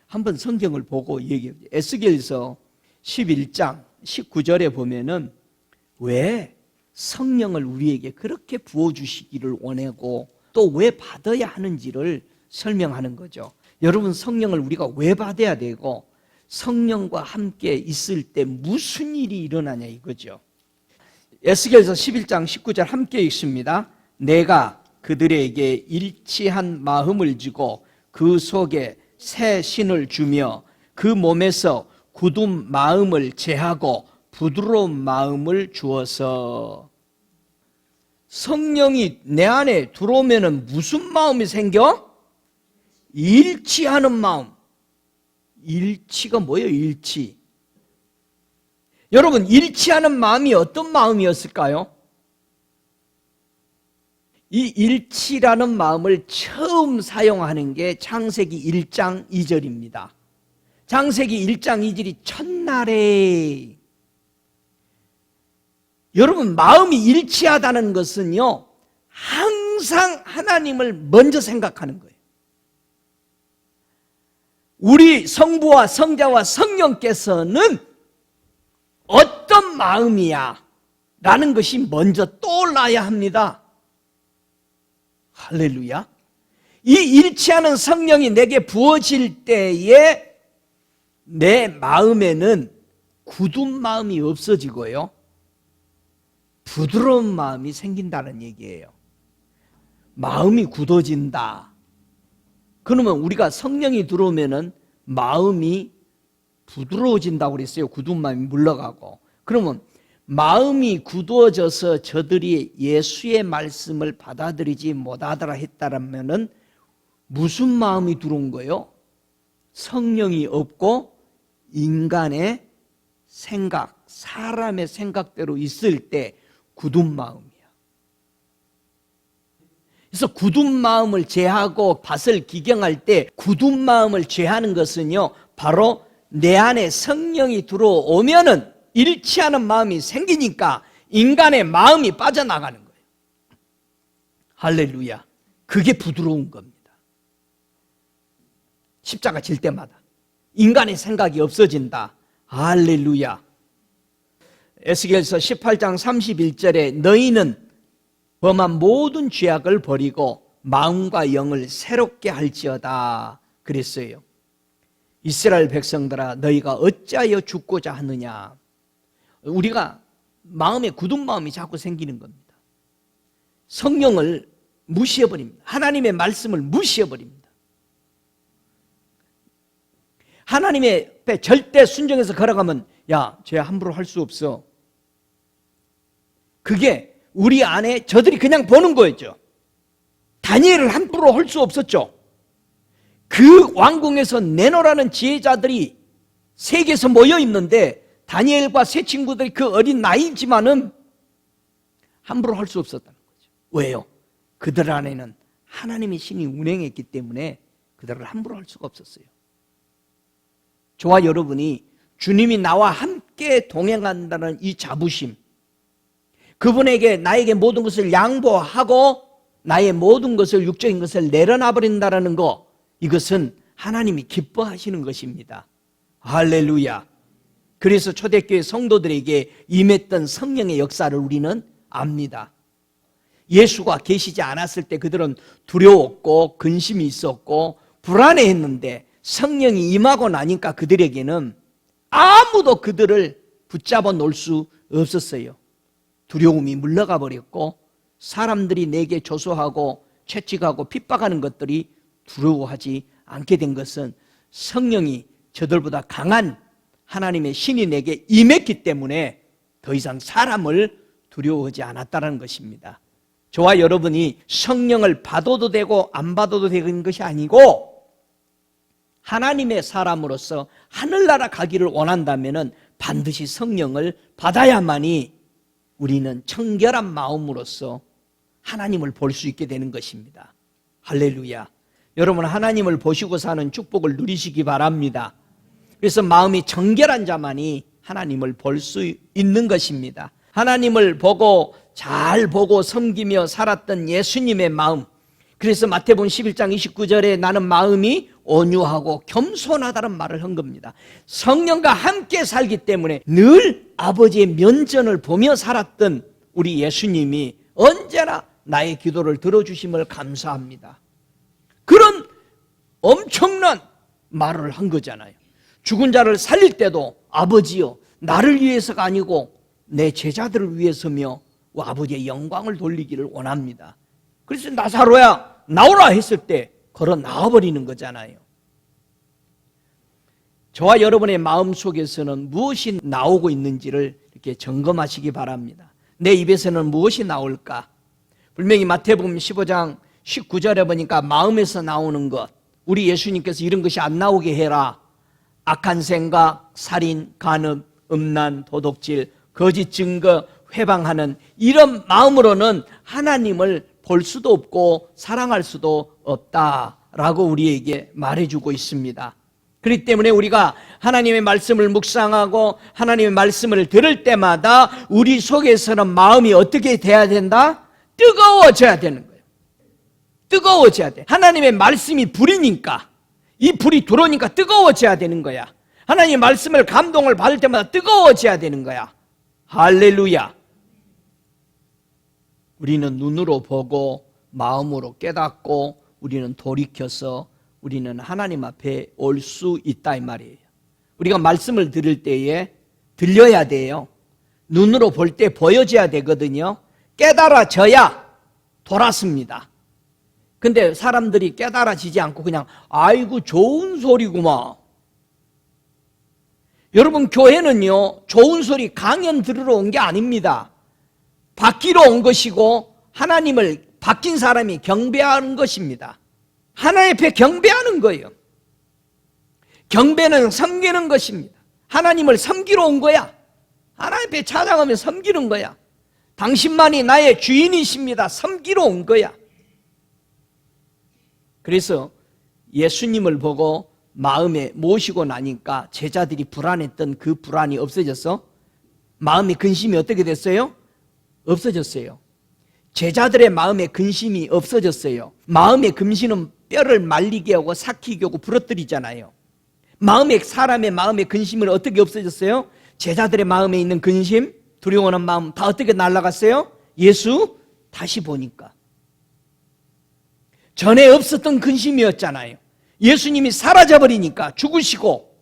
한번 성경을 보고 얘기해요. 에스겔서 11장 19절에 보면은 왜 성령을 우리에게 그렇게 부어주시기를 원하고 또 왜 받아야 하는지를 설명하는 거죠. 여러분, 성령을 우리가 왜 받아야 되고 성령과 함께 있을 때 무슨 일이 일어나냐 이거죠. 에스겔서 11장 19절 함께 읽습니다. 내가 그들에게 일치한 마음을 주고 그 속에 새 신을 주며 그 몸에서 굳은 마음을 제하고 부드러운 마음을 주어서. 성령이 내 안에 들어오면 무슨 마음이 생겨? 일치하는 마음. 일치가 뭐예요? 일치. 여러분, 일치하는 마음이 어떤 마음이었을까요? 이 일치라는 마음을 처음 사용하는 게 창세기 1장 2절입니다. 창세기 1장 2절이 첫날에. 여러분, 마음이 일치하다는 것은요, 항상 하나님을 먼저 생각하는 거예요. 우리 성부와 성자와 성령께서는 어떤 마음이야? 라는 것이 먼저 떠올라야 합니다. 할렐루야. 이 일치하는 성령이 내게 부어질 때에 내 마음에는 굳은 마음이 없어지고요, 부드러운 마음이 생긴다는 얘기예요. 마음이 굳어진다. 그러면 우리가 성령이 들어오면은 마음이 부드러워진다고 그랬어요. 굳은 마음이 물러가고. 그러면 마음이 굳어져서 저들이 예수의 말씀을 받아들이지 못하더라 했다라면은 무슨 마음이 들어온 거예요? 성령이 없고 인간의 생각, 사람의 생각대로 있을 때 굳은 마음이야. 그래서 굳은 마음을 제하고 밭을 기경할 때 굳은 마음을 제하는 것은요, 바로 내 안에 성령이 들어오면은 일치하는 마음이 생기니까 인간의 마음이 빠져나가는 거예요. 할렐루야. 그게 부드러운 겁니다. 십자가 질 때마다 인간의 생각이 없어진다. 할렐루야. 에스겔서 18장 31절에 너희는 범한 모든 죄악을 버리고 마음과 영을 새롭게 할지어다 그랬어요. 이스라엘 백성들아, 너희가 어찌하여 죽고자 하느냐. 우리가 마음에 굳은 마음이 자꾸 생기는 겁니다. 성령을 무시해버립니다. 하나님의 말씀을 무시해버립니다. 하나님의 앞에 절대 순종해서 걸어가면 야, 쟤 함부로 할 수 없어. 그게 우리 안에 저들이 그냥 보는 거였죠. 다니엘을 함부로 할 수 없었죠. 그 왕궁에서 내놓으라는 지혜자들이 세계에서 모여 있는데 다니엘과 세 친구들이 그 어린 나이지만은 함부로 할 수 없었다는 거죠. 왜요? 그들 안에는 하나님의 신이 운행했기 때문에 그들을 함부로 할 수가 없었어요. 저와 여러분이 주님이 나와 함께 동행한다는 이 자부심, 그분에게 나에게 모든 것을 양보하고 나의 모든 것을, 육적인 것을 내려놔 버린다는 거, 이것은 하나님이 기뻐하시는 것입니다. 할렐루야. 그래서 초대교회 성도들에게 임했던 성령의 역사를 우리는 압니다. 예수가 계시지 않았을 때 그들은 두려웠고 근심이 있었고 불안해했는데 성령이 임하고 나니까 그들에게는 아무도 그들을 붙잡아 놓을 수 없었어요. 두려움이 물러가 버렸고 사람들이 내게 조소하고 채찍하고 핍박하는 것들이 두려워하지 않게 된 것은 성령이 저들보다 강한 하나님의 신이 내게 임했기 때문에 더 이상 사람을 두려워하지 않았다는 것입니다. 저와 여러분이 성령을 받아도 되고 안 받아도 되는 것이 아니고 하나님의 사람으로서 하늘나라 가기를 원한다면 반드시 성령을 받아야만이 우리는 청결한 마음으로서 하나님을 볼 수 있게 되는 것입니다. 할렐루야. 여러분, 하나님을 보시고 사는 축복을 누리시기 바랍니다. 그래서 마음이 정결한 자만이 하나님을 볼 수 있는 것입니다. 하나님을 보고 잘 보고 섬기며 살았던 예수님의 마음, 그래서 마태복음 11장 29절에 나는 마음이 온유하고 겸손하다는 말을 한 겁니다. 성령과 함께 살기 때문에 늘 아버지의 면전을 보며 살았던 우리 예수님이 언제나 나의 기도를 들어주심을 감사합니다. 그런 엄청난 말을 한 거잖아요. 죽은 자를 살릴 때도 아버지여 나를 위해서가 아니고 내 제자들을 위해서며 아버지의 영광을 돌리기를 원합니다. 그래서 나사로야 나오라 했을 때 걸어 나와버리는 거잖아요. 저와 여러분의 마음속에서는 무엇이 나오고 있는지를 이렇게 점검하시기 바랍니다. 내 입에서는 무엇이 나올까? 분명히 마태복음 15장 19절에 보니까 마음에서 나오는 것, 우리 예수님께서 이런 것이 안 나오게 해라. 악한 생각, 살인, 간음, 음란, 도둑질, 거짓 증거, 회방하는 이런 마음으로는 하나님을 볼 수도 없고 사랑할 수도 없다라고 우리에게 말해주고 있습니다. 그렇기 때문에 우리가 하나님의 말씀을 묵상하고 하나님의 말씀을 들을 때마다 우리 속에서는 마음이 어떻게 돼야 된다? 뜨거워져야 되는 거예요. 뜨거워져야 돼. 하나님의 말씀이 불이니까, 이 불이 들어오니까 뜨거워져야 되는 거야. 하나님의 말씀을 감동을 받을 때마다 뜨거워져야 되는 거야. 할렐루야. 우리는 눈으로 보고 마음으로 깨닫고 우리는 돌이켜서 우리는 하나님 앞에 올 수 있다 이 말이에요. 우리가 말씀을 들을 때에 들려야 돼요. 눈으로 볼 때 보여져야 되거든요. 깨달아져야 돌았습니다. 근데 사람들이 깨달아지지 않고 그냥 아이고 좋은 소리구만. 여러분, 교회는요 좋은 소리 강연 들으러 온 게 아닙니다. 받기로 온 것이고 하나님을 바뀐 사람이 경배하는 것입니다. 하나님 앞에 경배하는 거예요. 경배는 섬기는 것입니다. 하나님을 섬기러 온 거야. 하나님 앞에 찾아가면 섬기는 거야. 당신만이 나의 주인이십니다. 섬기러 온 거야. 그래서 예수님을 보고 마음에 모시고 나니까 제자들이 불안했던 그 불안이 없어져서 마음의 근심이 어떻게 됐어요? 없어졌어요. 제자들의 마음의 근심이 없어졌어요. 마음의 근심은 뼈를 말리게 하고 삭히게 하고 부러뜨리잖아요. 사람의 마음의 근심은 어떻게 없어졌어요? 제자들의 마음에 있는 근심, 두려워하는 마음 다 어떻게 날아갔어요? 예수 다시 보니까. 전에 없었던 근심이었잖아요. 예수님이 사라져버리니까, 죽으시고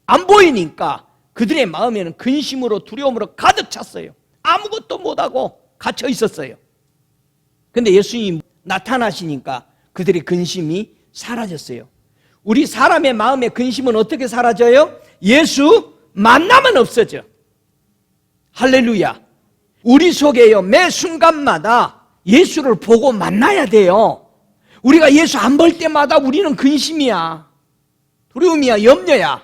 안 보이니까 그들의 마음에는 근심으로 두려움으로 가득 찼어요. 아무것도 못하고 갇혀 있었어요. 근데 예수님이 나타나시니까 그들의 근심이 사라졌어요. 우리 사람의 마음의 근심은 어떻게 사라져요? 예수 만나면 없어져. 할렐루야. 우리 속에요 매 순간마다 예수를 보고 만나야 돼요. 우리가 예수 안 볼 때마다 우리는 근심이야, 두려움이야, 염려야.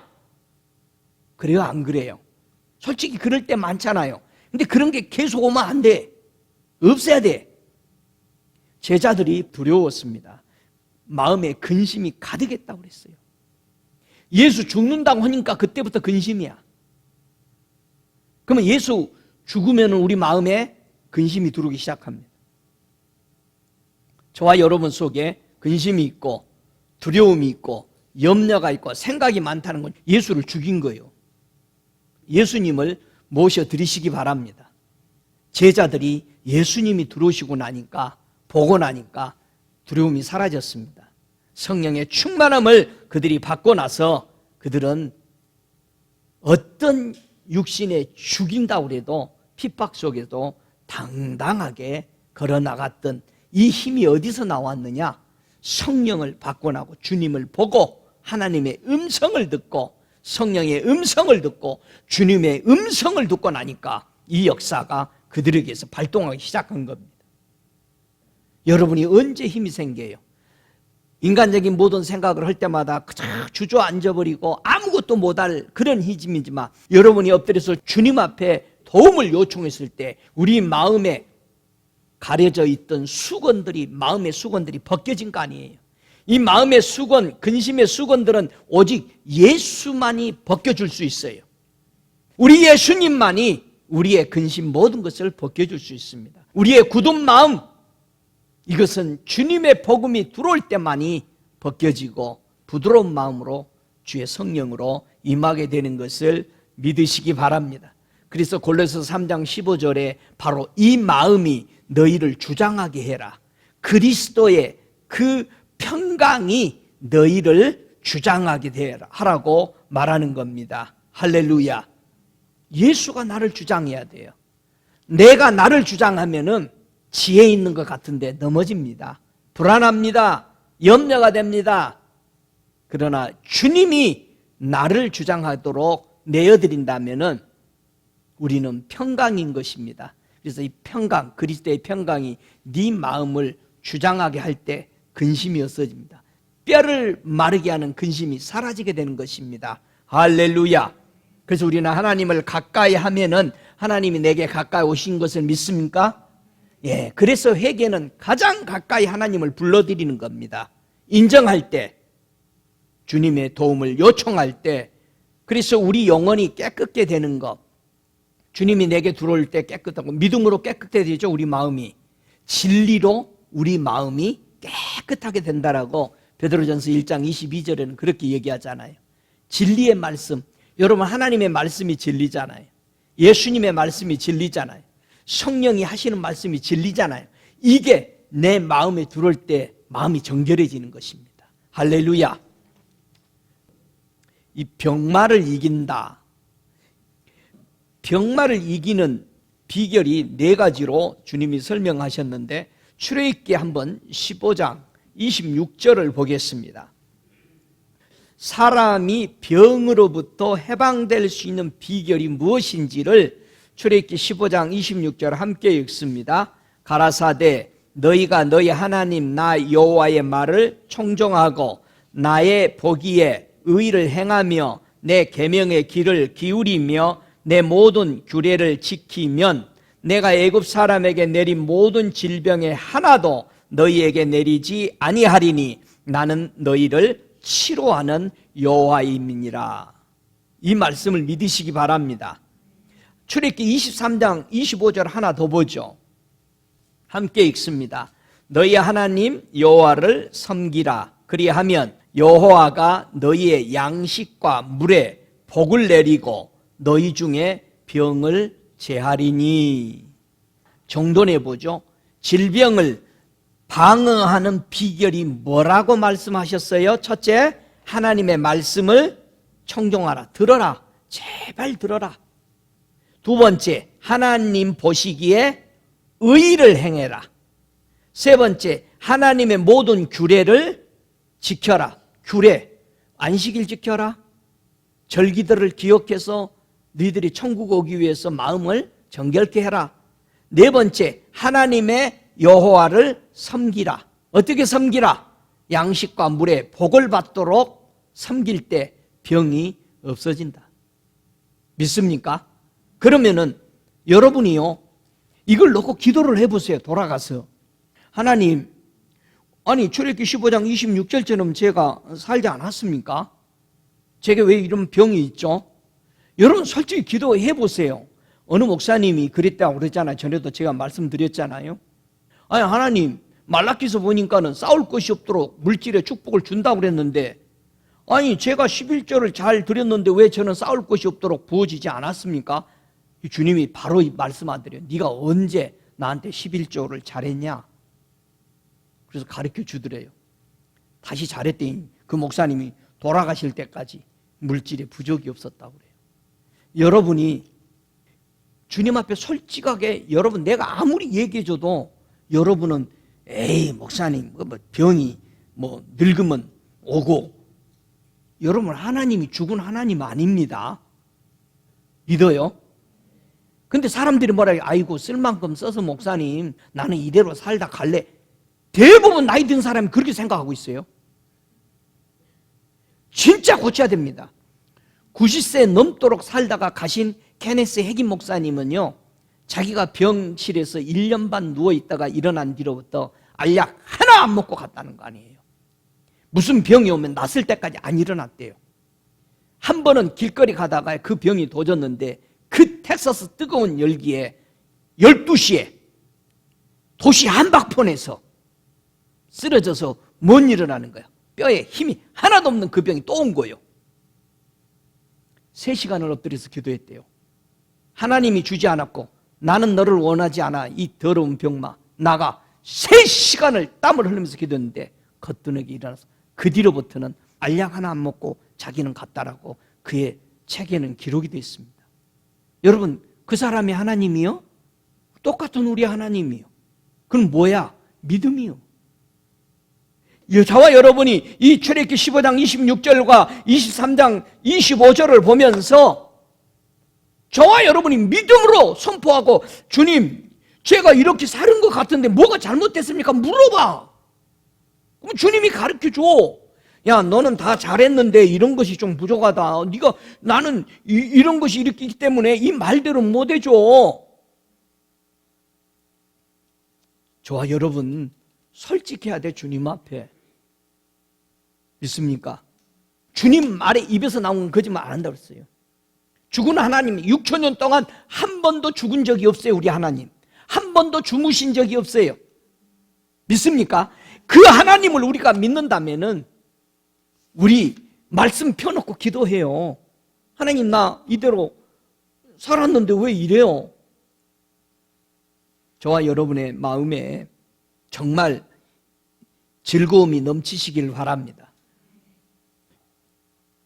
그래요, 안 그래요? 솔직히 그럴 때 많잖아요. 근데 그런 게 계속 오면 안 돼. 없어야 돼. 제자들이 두려웠습니다. 마음에 근심이 가득했다고 그랬어요. 예수 죽는다고 하니까 그때부터 근심이야. 그러면 예수 죽으면 우리 마음에 근심이 들어오기 시작합니다. 저와 여러분 속에 근심이 있고 두려움이 있고 염려가 있고 생각이 많다는 건 예수를 죽인 거예요. 예수님을 모셔드리시기 바랍니다. 제자들이 예수님이 들어오시고 나니까, 보고 나니까 두려움이 사라졌습니다. 성령의 충만함을 그들이 받고 나서 그들은 어떤 육신에 죽인다고 해도 핍박 속에도 당당하게 걸어나갔던 이 힘이 어디서 나왔느냐? 성령을 받고 나고 주님을 보고 하나님의 음성을 듣고 성령의 음성을 듣고 주님의 음성을 듣고 나니까 이 역사가 그들에게서 발동하기 시작한 겁니다. 여러분이 언제 힘이 생겨요? 인간적인 모든 생각을 할 때마다 그냥 주저앉아버리고 아무것도 못할 그런 힘이지만, 여러분이 엎드려서 주님 앞에 도움을 요청했을 때 우리 마음에 가려져 있던 수건들이, 마음의 수건들이 벗겨진 거 아니에요. 이 마음의 수건, 근심의 수건들은 오직 예수만이 벗겨줄 수 있어요. 우리 예수님만이 우리의 근심 모든 것을 벗겨줄 수 있습니다. 우리의 굳은 마음, 이것은 주님의 복음이 들어올 때만이 벗겨지고 부드러운 마음으로 주의 성령으로 임하게 되는 것을 믿으시기 바랍니다. 그래서 골로새서 3장 15절에 바로 이 마음이 너희를 주장하게 해라. 그리스도의 그 평강이 너희를 주장하게 되라 하라고 말하는 겁니다. 할렐루야. 예수가 나를 주장해야 돼요. 내가 나를 주장하면은 지혜 있는 것 같은데 넘어집니다. 불안합니다. 염려가 됩니다. 그러나 주님이 나를 주장하도록 내어드린다면은 우리는 평강인 것입니다. 그래서 이 평강, 그리스도의 평강이 네 마음을 주장하게 할 때 근심이 없어집니다. 뼈를 마르게 하는 근심이 사라지게 되는 것입니다. 할렐루야. 그래서 우리는 하나님을 가까이 하면은 하나님이 내게 가까이 오신 것을 믿습니까? 예. 그래서 회개는 가장 가까이 하나님을 불러들이는 겁니다. 인정할 때, 주님의 도움을 요청할 때, 그래서 우리 영혼이 깨끗게 되는 것, 주님이 내게 들어올 때 깨끗하고 믿음으로 깨끗해 되죠. 우리 마음이 진리로 우리 마음이 깨끗하게 된다라고 베드로전서 1장 22절에는 그렇게 얘기하잖아요. 진리의 말씀, 여러분 하나님의 말씀이 진리잖아요. 예수님의 말씀이 진리잖아요. 성령이 하시는 말씀이 진리잖아요. 이게 내 마음에 들어올 때 마음이 정결해지는 것입니다. 할렐루야. 이 병마를 이긴다. 병마를 이기는 비결이 4가지로 주님이 설명하셨는데 출애굽기 한번 15장 26절을 보겠습니다. 사람이 병으로부터 해방될 수 있는 비결이 무엇인지를 출애굽기 15장 26절 함께 읽습니다. 가라사대 너희가 너희 하나님 나 여호와의 말을 청종하고 나의 보기에 의를 행하며 내 계명의 길을 기울이며 내 모든 규례를 지키면 내가 애굽 사람에게 내린 모든 질병의 하나도 너희에게 내리지 아니하리니 나는 너희를 치료하는 여호와임이니라. 이 말씀을 믿으시기 바랍니다. 출애굽기 23장 25절 하나 더 보죠. 함께 읽습니다. 너희 하나님 여호와를 섬기라. 그리하면 여호와가 너희의 양식과 물에 복을 내리고 너희 중에 병을 제하리니. 정돈해 보죠. 질병을 방어하는 비결이 뭐라고 말씀하셨어요? 첫째, 하나님의 말씀을 청종하라. 들어라. 제발 들어라. 두 번째, 하나님 보시기에 의를 행해라. 세 번째, 하나님의 모든 규례를 지켜라. 규례, 안식일 지켜라. 절기들을 기억해서 너희들이 천국 오기 위해서 마음을 정결케 해라. 네 번째, 하나님의 여호와를 섬기라. 어떻게 섬기라? 양식과 물에 복을 받도록 섬길 때 병이 없어진다. 믿습니까? 그러면은 여러분이요, 이걸 놓고 기도를 해보세요. 돌아가서 하나님, 아니 출애굽기 15장 26절처럼 제가 살지 않았습니까? 제게 왜 이런 병이 있죠? 여러분 솔직히 기도해 보세요. 어느 목사님이 그랬다고 그랬잖아요. 전에도 제가 말씀드렸잖아요. 아니 하나님, 말라기서 보니까는 싸울 것이 없도록 물질의 축복을 준다고 그랬는데, 아니 제가 11조를 잘 드렸는데 왜 저는 싸울 것이 없도록 부어지지 않았습니까? 주님이 바로 말씀하더래요. 네가 언제 나한테 11조를 잘했냐? 그래서 가르쳐 주더래요. 다시 잘했더니 그 목사님이 돌아가실 때까지 물질에 부족이 없었다고 그래요. 여러분이 주님 앞에 솔직하게, 여러분 내가 아무리 얘기해줘도 여러분은 에이 목사님 병이 늙으면 오고, 여러분 하나님이 죽은 하나님 아닙니다. 믿어요? 근데 사람들이 뭐라 해요? 아이고 쓸 만큼 써서 목사님 나는 이대로 살다 갈래. 대부분 나이 든 사람이 그렇게 생각하고 있어요. 진짜 고쳐야 됩니다. 90세 넘도록 살다가 가신 케네스 핵임 목사님은요, 자기가 병실에서 1년 반 누워있다가 일어난 뒤로부터 알약 하나 안 먹고 갔다는 거 아니에요. 무슨 병이 오면 낫을 때까지 안 일어났대요. 한 번은 길거리 가다가 그 병이 도졌는데 그 텍사스 뜨거운 열기에 12시에 도시 한복판에서 쓰러져서 못 일어나는 거야. 뼈에 힘이 하나도 없는 그 병이 또 온 거예요. 3시간을 엎드려서 기도했대요. 하나님이 주지 않았고 나는 너를 원하지 않아. 이 더러운 병마 나가. 3시간을 땀을 흘리면서 기도했는데 거뜬하게 일어나서 그 뒤로부터는 알약 하나 안 먹고 자기는 갔다라고 그의 책에는 기록이 되어 있습니다. 여러분 그 사람이 하나님이요? 똑같은 우리 하나님이요. 그럼 뭐야? 믿음이요. 저와 여러분이 이 출애굽기 15장 26절과 23장 25절을 보면서 저와 여러분이 믿음으로 선포하고, 주님, 제가 이렇게 사는 것 같은데 뭐가 잘못됐습니까? 물어봐. 그럼 주님이 가르쳐줘. 야, 너는 다 잘했는데 이런 것이 좀 부족하다. 나는 이런 것이 이렇기 때문에 이 말대로 못 해줘. 저와 여러분 솔직해야 돼. 주님 앞에. 믿습니까? 주님 말에 입에서 나온 거짓말 안 한다고 했어요. 죽은 하나님, 6,000년 동안 한 번도 죽은 적이 없어요. 우리 하나님 한 번도 주무신 적이 없어요. 믿습니까? 그 하나님을 우리가 믿는다면은 우리 말씀 펴놓고 기도해요. 하나님, 나 이대로 살았는데 왜 이래요? 저와 여러분의 마음에 정말 즐거움이 넘치시길 바랍니다.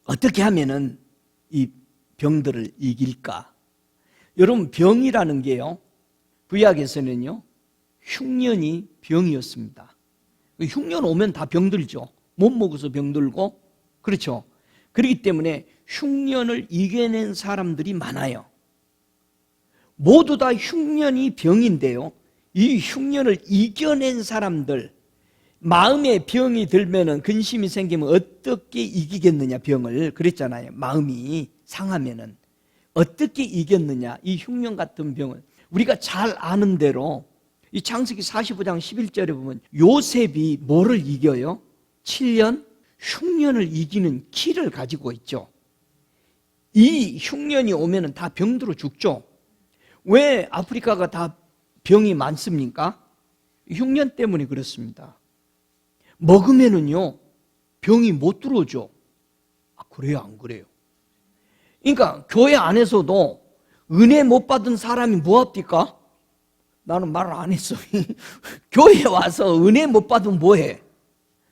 어떻게 하면은 이 병들을 이길까? 여러분, 병이라는 게요, 구약에서는요 흉년이 병이었습니다. 흉년 오면 다 병들죠. 못 먹어서 병들고, 그렇죠. 그렇기 때문에 흉년을 이겨낸 사람들이 많아요. 모두 다 흉년이 병인데요, 이 흉년을 이겨낸 사람들, 마음에 병이 들면은, 근심이 생기면 어떻게 이기겠느냐, 병을. 그랬잖아요. 마음이 상하면은 어떻게 이겼느냐, 이 흉년 같은 병은. 우리가 잘 아는 대로 이 창세기 45장 11절에 보면 요셉이 뭐를 이겨요? 7년 흉년을 이기는 키를 가지고 있죠. 이 흉년이 오면은 다 병들어 죽죠. 왜 아프리카가 다 병이 많습니까? 흉년 때문에 그렇습니다. 먹으면은요 병이 못 들어오죠. 그래요, 안 그래요? 그러니까 교회 안에서도 은혜 못 받은 사람이 뭐 합니까? 나는 말을 안 했어. 교회에 와서 은혜 못 받으면 뭐해?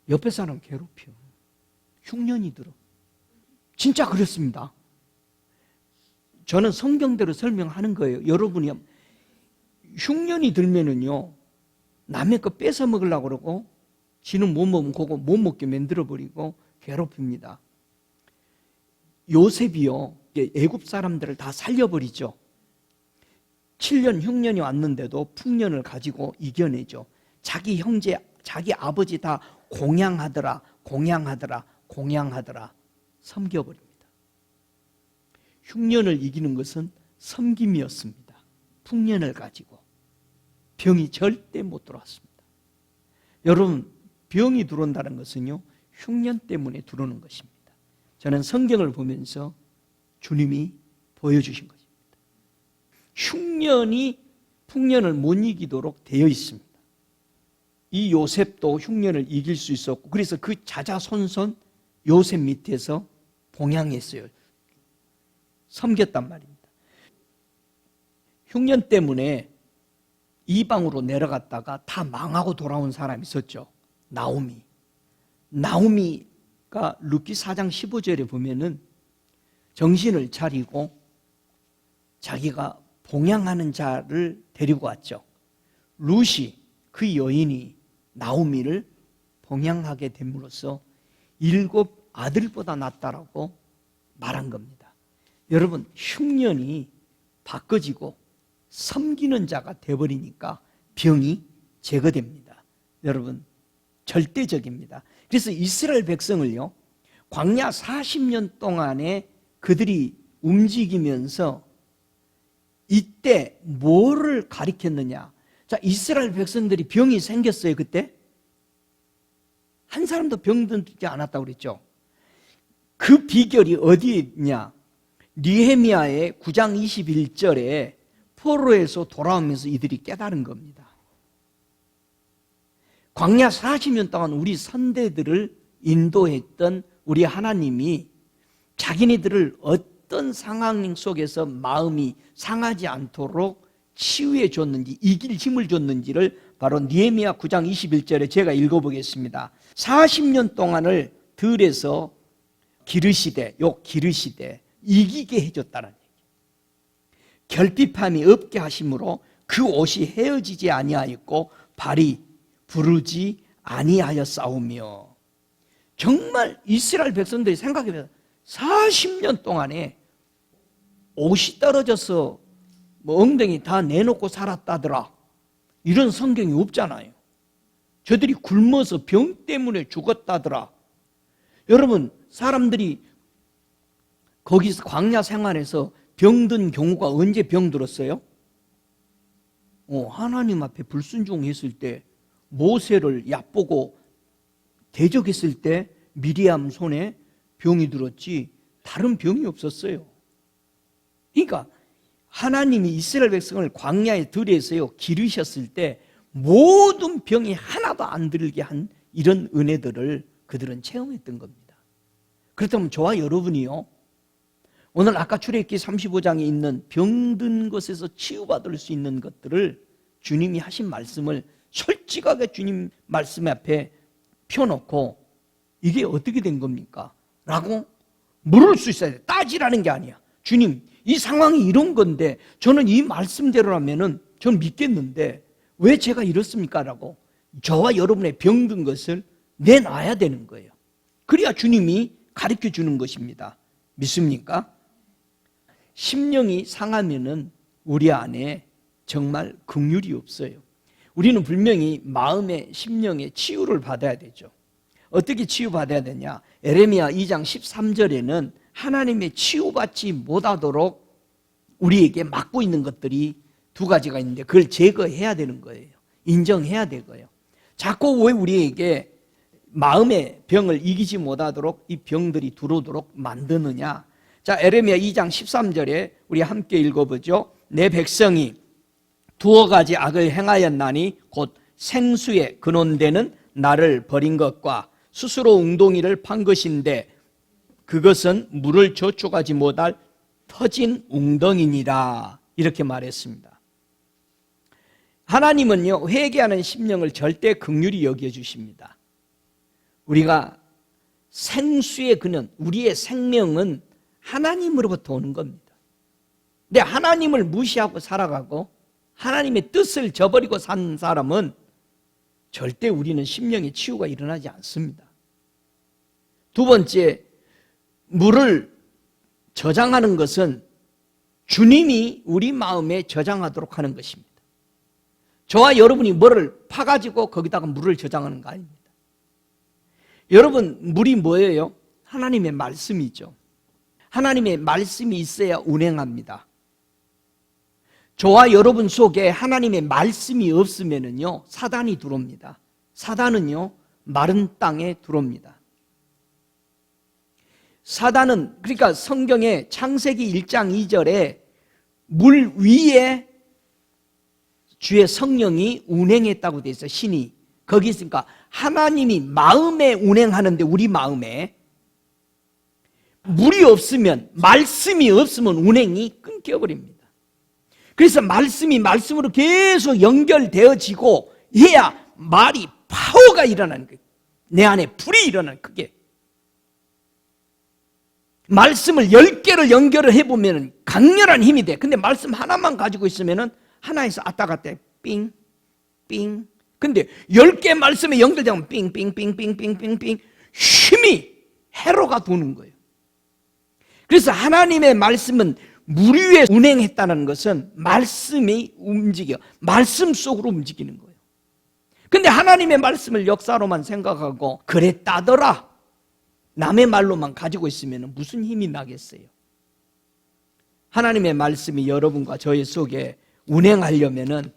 옆에 사람 괴롭혀. 흉년이 들어. 진짜 그렇습니다. 저는 성경대로 설명하는 거예요. 여러분이 흉년이 들면은요 남의 거 뺏어 먹으려고 그러고, 지는 못 먹으면 그거 못 먹게 만들어버리고 괴롭힙니다. 요셉이요 애굽 사람들을 다 살려버리죠. 7년 흉년이 왔는데도 풍년을 가지고 이겨내죠. 자기 형제, 자기 아버지 다 공양하더라 섬겨버립니다. 흉년을 이기는 것은 섬김이었습니다. 풍년을 가지고 병이 절대 못 들어왔습니다. 여러분, 병이 들어온다는 것은요 흉년 때문에 들어오는 것입니다. 저는 성경을 보면서 주님이 보여주신 것입니다. 흉년이 풍년을 못 이기도록 되어 있습니다. 이 요셉도 흉년을 이길 수 있었고, 그래서 그 자자손손 요셉 밑에서 봉양했어요. 섬겼단 말입니다. 흉년 때문에 이방으로 내려갔다가 다 망하고 돌아온 사람이 있었죠. 나오미가 룻기 4장 15절에 보면은 정신을 차리고 자기가 봉양하는 자를 데리고 왔죠. 룻이, 그 여인이 나오미를 봉양하게 됨으로써 7 아들보다 낫다라고 말한 겁니다. 여러분, 흉년이 바꿔지고 섬기는 자가 되어버리니까 병이 제거됩니다. 여러분, 절대적입니다. 그래서 이스라엘 백성을요 광야 40년 동안에 그들이 움직이면서 이때 뭐를 가리켰느냐? 자, 이스라엘 백성들이 병이 생겼어요. 그때 한 사람도 병들지 않았다고 그랬죠. 그 비결이 어디에 있냐? 느헤미야의 9장 21절에 포로에서 돌아오면서 이들이 깨달은 겁니다. 광야 40년 동안 우리 선대들을 인도했던 우리 하나님이 자기네들을 어떤 상황 속에서 마음이 상하지 않도록 치유해 줬는지, 이길 힘을 줬는지를 바로 느헤미야 9장 21절에 제가 읽어보겠습니다. 40년 동안을 들에서 기르시되, 이기게 해줬다는 얘기. 결핍함이 없게 하심으로 그 옷이 헤어지지 아니하였고 발이 부르지 아니하여 싸우며. 정말 이스라엘 백성들이 생각해보면 40년 동안에 옷이 떨어져서 뭐 엉덩이 다 내놓고 살았다더라, 이런 성경이 없잖아요. 저들이 굶어서 병 때문에 죽었다더라. 여러분, 사람들이 거기서 광야 생활에서 병든 경우가 언제 병들었어요? 하나님 앞에 불순종했을 때, 모세를 얕보고 대적했을 때 미리암 손에 병이 들었지 다른 병이 없었어요. 그러니까 하나님이 이스라엘 백성을 광야의 들에서요 기르셨을 때 모든 병이 하나도 안 들게 한 이런 은혜들을 그들은 체험했던 겁니다. 그렇다면 저와 여러분이요, 오늘 아까 출애굽기 35장에 있는 병든 것에서 치유받을 수 있는 것들을 주님이 하신 말씀을 솔직하게 주님 말씀 앞에 펴놓고 이게 어떻게 된 겁니까? 라고 물을 수 있어야 돼. 따지라는 게 아니야. 주님, 이 상황이 이런 건데 저는 이 말씀대로라면은 전 믿겠는데 왜 제가 이렇습니까? 라고 저와 여러분의 병든 것을 내놔야 되는 거예요. 그래야 주님이 가르쳐 주는 것입니다. 믿습니까? 심령이 상하면은 우리 안에 정말 긍휼이 없어요. 우리는 분명히 마음의 심령의 치유를 받아야 되죠. 어떻게 치유받아야 되냐? 에레미야 2장 13절에는 하나님의 치유받지 못하도록 우리에게 막고 있는 것들이 두 가지가 있는데 그걸 제거해야 되는 거예요. 인정해야 되고요. 자꾸 왜 우리에게 마음의 병을 이기지 못하도록 이 병들이 들어오도록 만드느냐? 자, 에레미야 2장 13절에 우리 함께 읽어보죠. 내 백성이 두어 가지 악을 행하였나니 곧 생수에 근원되는 나를 버린 것과 스스로 웅덩이를 판 것인데 그것은 물을 저축하지 못할 터진 웅덩이니라, 이렇게 말했습니다. 하나님은요 회개하는 심령을 절대 긍휼히 여겨주십니다. 우리가 생수의 근원, 우리의 생명은 하나님으로부터 오는 겁니다. 근데 하나님을 무시하고 살아가고 하나님의 뜻을 저버리고 산 사람은 절대 우리는 심령의 치유가 일어나지 않습니다. 두 번째, 물을 저장하는 것은 주님이 우리 마음에 저장하도록 하는 것입니다. 저와 여러분이 뭐를 파가지고 거기다가 물을 저장하는 거 아닙니다. 여러분, 물이 뭐예요? 하나님의 말씀이죠. 하나님의 말씀이 있어야 운행합니다. 저와 여러분 속에 하나님의 말씀이 없으면요 사단이 들어옵니다. 사단은요 마른 땅에 들어옵니다. 사단은, 그러니까 성경에 창세기 1장 2절에 물 위에 주의 성령이 운행했다고 되어 있어요. 신이 거기 있으니까 하나님이 마음에 운행하는데, 우리 마음에 물이 없으면, 말씀이 없으면 운행이 끊겨버립니다. 그래서 말씀이 말씀으로 계속 연결되어지고 해야 말이 파워가 일어나는 거예요. 내 안에 불이 일어나는, 그게 말씀을 10개를 연결을 해보면 강렬한 힘이 돼. 근데 말씀 하나만 가지고 있으면 하나에서 왔다 갔다 해. 삥, 삥. 근데 10개 말씀에 연결되면 삥, 삥, 삥, 삥, 삥, 삥, 삥. 힘이 회로가 도는 거예요. 그래서 하나님의 말씀은 물 위에 운행했다는 것은 말씀이 움직여, 말씀 속으로 움직이는 거예요. 근데 하나님의 말씀을 역사로만 생각하고 그랬다더라, 남의 말로만 가지고 있으면 무슨 힘이 나겠어요? 하나님의 말씀이 여러분과 저의 속에 운행하려면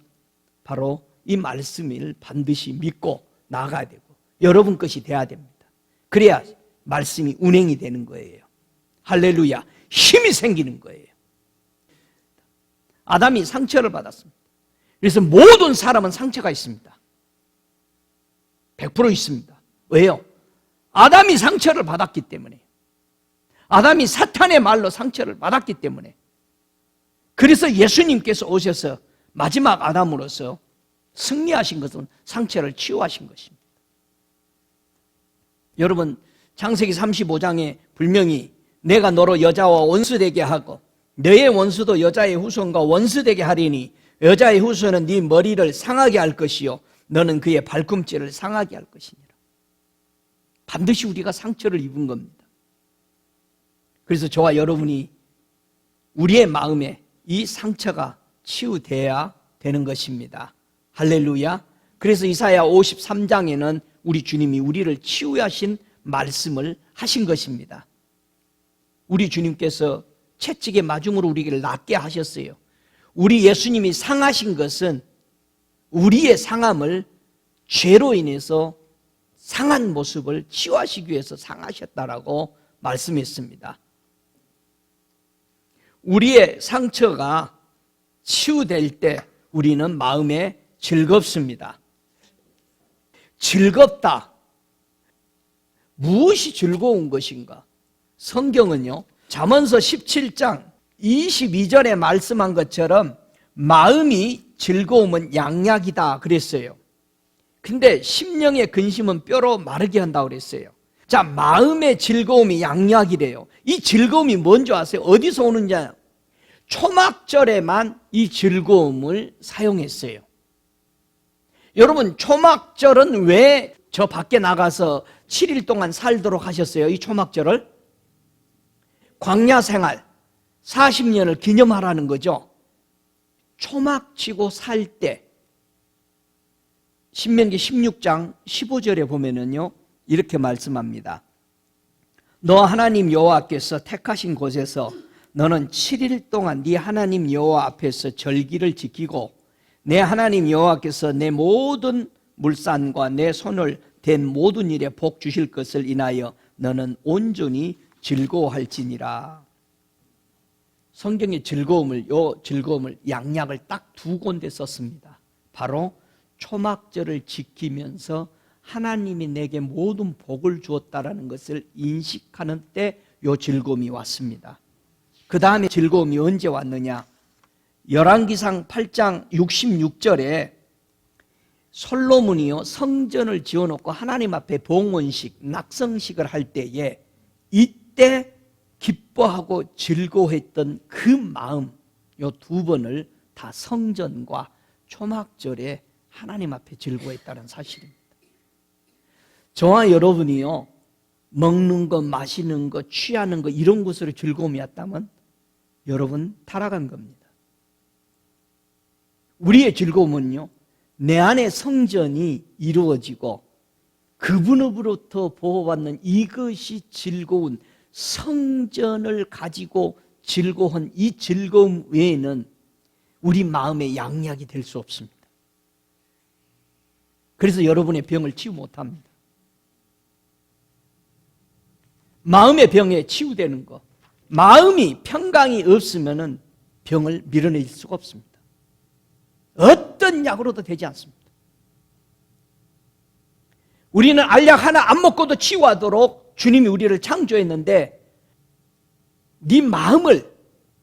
바로 이 말씀을 반드시 믿고 나아가야 되고 여러분 것이 돼야 됩니다. 그래야 말씀이 운행이 되는 거예요. 할렐루야. 힘이 생기는 거예요. 아담이 상처를 받았습니다. 그래서 모든 사람은 상처가 있습니다. 100% 있습니다. 왜요? 아담이 상처를 받았기 때문에, 아담이 사탄의 말로 상처를 받았기 때문에, 그래서 예수님께서 오셔서 마지막 아담으로서 승리하신 것은 상처를 치유하신 것입니다. 여러분, 창세기 35장에 분명히 내가 너로 여자와 원수되게 하고 너의 원수도 여자의 후손과 원수되게 하리니 여자의 후손은 네 머리를 상하게 할 것이요 너는 그의 발꿈치를 상하게 할 것이니라. 반드시 우리가 상처를 입은 겁니다. 그래서 저와 여러분이 우리의 마음에 이 상처가 치유돼야 되는 것입니다. 할렐루야. 그래서 이사야 53장에는 우리 주님이 우리를 치유하신 말씀을 하신 것입니다. 우리 주님께서 채찍의 맞음으로 우리를 낫게 하셨어요. 우리 예수님이 상하신 것은 우리의 상함을 죄로 인해서 상한 모습을 치유하시기 위해서 상하셨다라고 말씀했습니다. 우리의 상처가 치유될 때 우리는 마음에 즐겁습니다. 즐겁다. 무엇이 즐거운 것인가? 성경은요, 잠언서 17장 22절에 말씀한 것처럼 마음이 즐거움은 양약이다 그랬어요. 근데 심령의 근심은 뼈로 마르게 한다고 그랬어요. 자, 마음의 즐거움이 양약이래요. 이 즐거움이 뭔지 아세요? 어디서 오는지? 초막절에만 이 즐거움을 사용했어요. 여러분, 초막절은 왜 저 밖에 나가서 7일 동안 살도록 하셨어요? 이 초막절을? 광야 생활 40년을 기념하라는 거죠. 초막치고 살 때 신명기 16장 15절에 보면은요, 이렇게 말씀합니다. 너 하나님 여호와께서 택하신 곳에서 너는 7일 동안 네 하나님 여호와 앞에서 절기를 지키고 내 하나님 여호와께서 내 모든 물산과 내 손을 댄 모든 일에 복 주실 것을 인하여 너는 온전히 즐거워할지니라. 성경의 즐거움을, 양약을 딱 두 군데 썼습니다. 바로 초막절을 지키면서 하나님이 내게 모든 복을 주었다라는 것을 인식하는 때 요 즐거움이 왔습니다. 그 다음에 즐거움이 언제 왔느냐? 열왕기상 8장 66절에 솔로몬이요, 성전을 지어놓고 하나님 앞에 봉헌식, 낙성식을 할 때에 이때 기뻐하고 즐거워했던 그 마음, 요 두 번을 다 성전과 초막절에 하나님 앞에 즐거워했다는 사실입니다. 저와 여러분이요, 먹는 거, 마시는 거, 취하는 거 이런 것으로 즐거움이 왔다면 여러분 타락한 겁니다. 우리의 즐거움은요, 내 안에 성전이 이루어지고 그분으로부터 보호받는 이것이 즐거운 성전을 가지고 즐거운 이 즐거움 외에는 우리 마음의 양약이 될 수 없습니다. 그래서 여러분의 병을 치유 못합니다. 마음의 병에 치유되는 것, 마음이 평강이 없으면 병을 밀어낼 수가 없습니다. 어떤 약으로도 되지 않습니다. 우리는 알약 하나 안 먹고도 치유하도록 주님이 우리를 창조했는데 네 마음을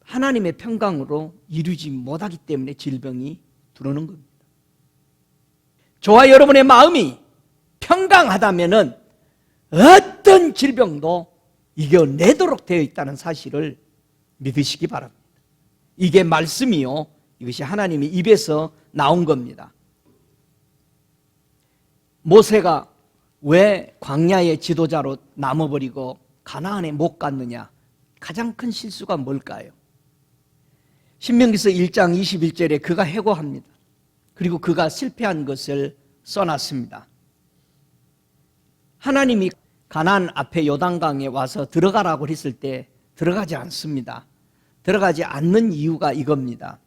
하나님의 평강으로 이루지 못하기 때문에 질병이 들어오는 겁니다. 저와 여러분의 마음이 평강하다면 어떤 질병도 이겨내도록 되어 있다는 사실을 믿으시기 바랍니다. 이게 말씀이요, 이것이 하나님의 입에서 나온 겁니다. 모세가 왜 광야의 지도자로 남아버리고 가나안에 못 갔느냐? 가장 큰 실수가 뭘까요? 신명기서 1장 21절에 그가 해고합니다. 그리고 그가 실패한 것을 써놨습니다. 하나님이 가나안 앞에 요단강에 와서 들어가라고 했을 때 들어가지 않습니다. 들어가지 않는 이유가 이겁니다.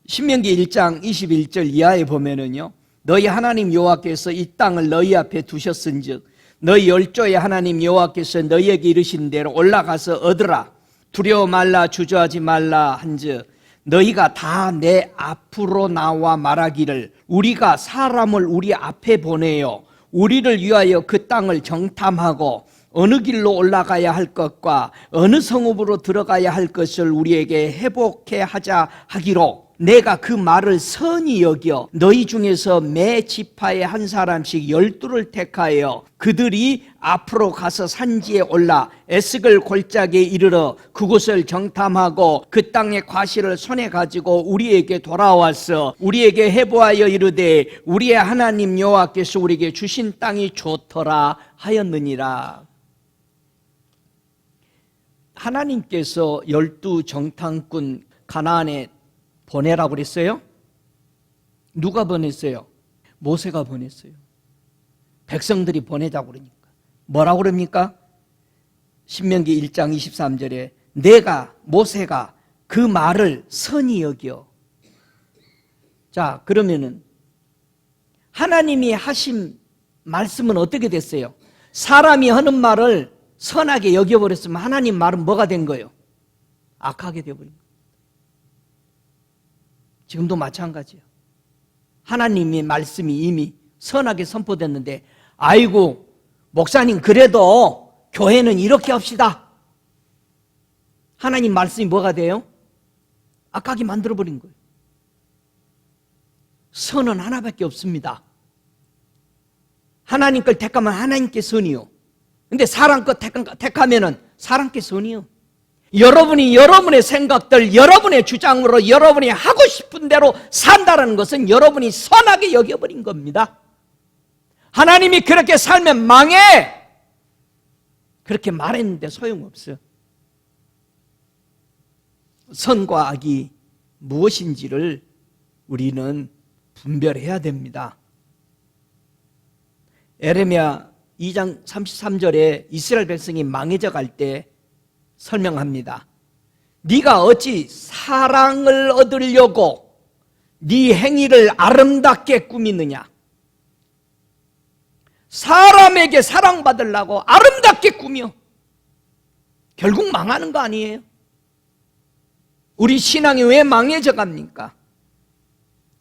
신명기 1장 21절 이하에 보면은요, 너희 하나님 여호와께서 이 땅을 너희 앞에 두셨은즉 너희 열조의 하나님 여호와께서 너희에게 이르신 대로 올라가서 얻으라. 두려워 말라, 주저하지 말라 한즉 너희가 다 내 앞으로 나와 말하기를 우리가 사람을 우리 앞에 보내어 우리를 위하여 그 땅을 정탐하고 어느 길로 올라가야 할 것과 어느 성읍으로 들어가야 할 것을 우리에게 회복해 하자 하기로 내가 그 말을 선히 여겨 너희 중에서 매 지파에 한 사람씩 12를 택하여 그들이 앞으로 가서 산지에 올라 에스글 골짜기에 이르러 그곳을 정탐하고 그 땅의 과실을 손에 가지고 우리에게 돌아와서 우리에게 해보하여 이르되 우리의 하나님 여호와께서 우리에게 주신 땅이 좋더라 하였느니라. 하나님께서 12 정탐꾼 가나안에 보내라고 그랬어요? 누가 보냈어요? 모세가 보냈어요. 백성들이 보내자고 그러니까. 뭐라고 그럽니까? 신명기 1장 23절에 모세가 그 말을 선히 여겨. 자, 그러면은 하나님이 하신 말씀은 어떻게 됐어요? 사람이 하는 말을 선하게 여겨버렸으면 하나님 말은 뭐가 된 거예요? 악하게 되어버린 거예요. 지금도 마찬가지예요. 하나님의 말씀이 이미 선하게 선포됐는데 아이고 목사님 그래도 교회는 이렇게 합시다. 하나님 말씀이 뭐가 돼요? 악하게 만들어버린 거예요. 선은 하나밖에 없습니다. 하나님 걸 택하면 하나님께 선이요. 근데 사람 것 택하면은 사람께 선이요. 여러분이 여러분의 생각들, 여러분의 주장으로 여러분이 하고 싶은 대로 산다는 것은 여러분이 선하게 여겨버린 겁니다. 하나님이 그렇게 살면 망해! 그렇게 말했는데 소용없어요. 선과 악이 무엇인지를 우리는 분별해야 됩니다. 에레미야 2장 33절에 이스라엘 백성이 망해져 갈 때 설명합니다. 네가 어찌 사랑을 얻으려고 네 행위를 아름답게 꾸미느냐. 사람에게 사랑받으려고 아름답게 꾸며 결국 망하는 거 아니에요? 우리 신앙이 왜 망해져 갑니까?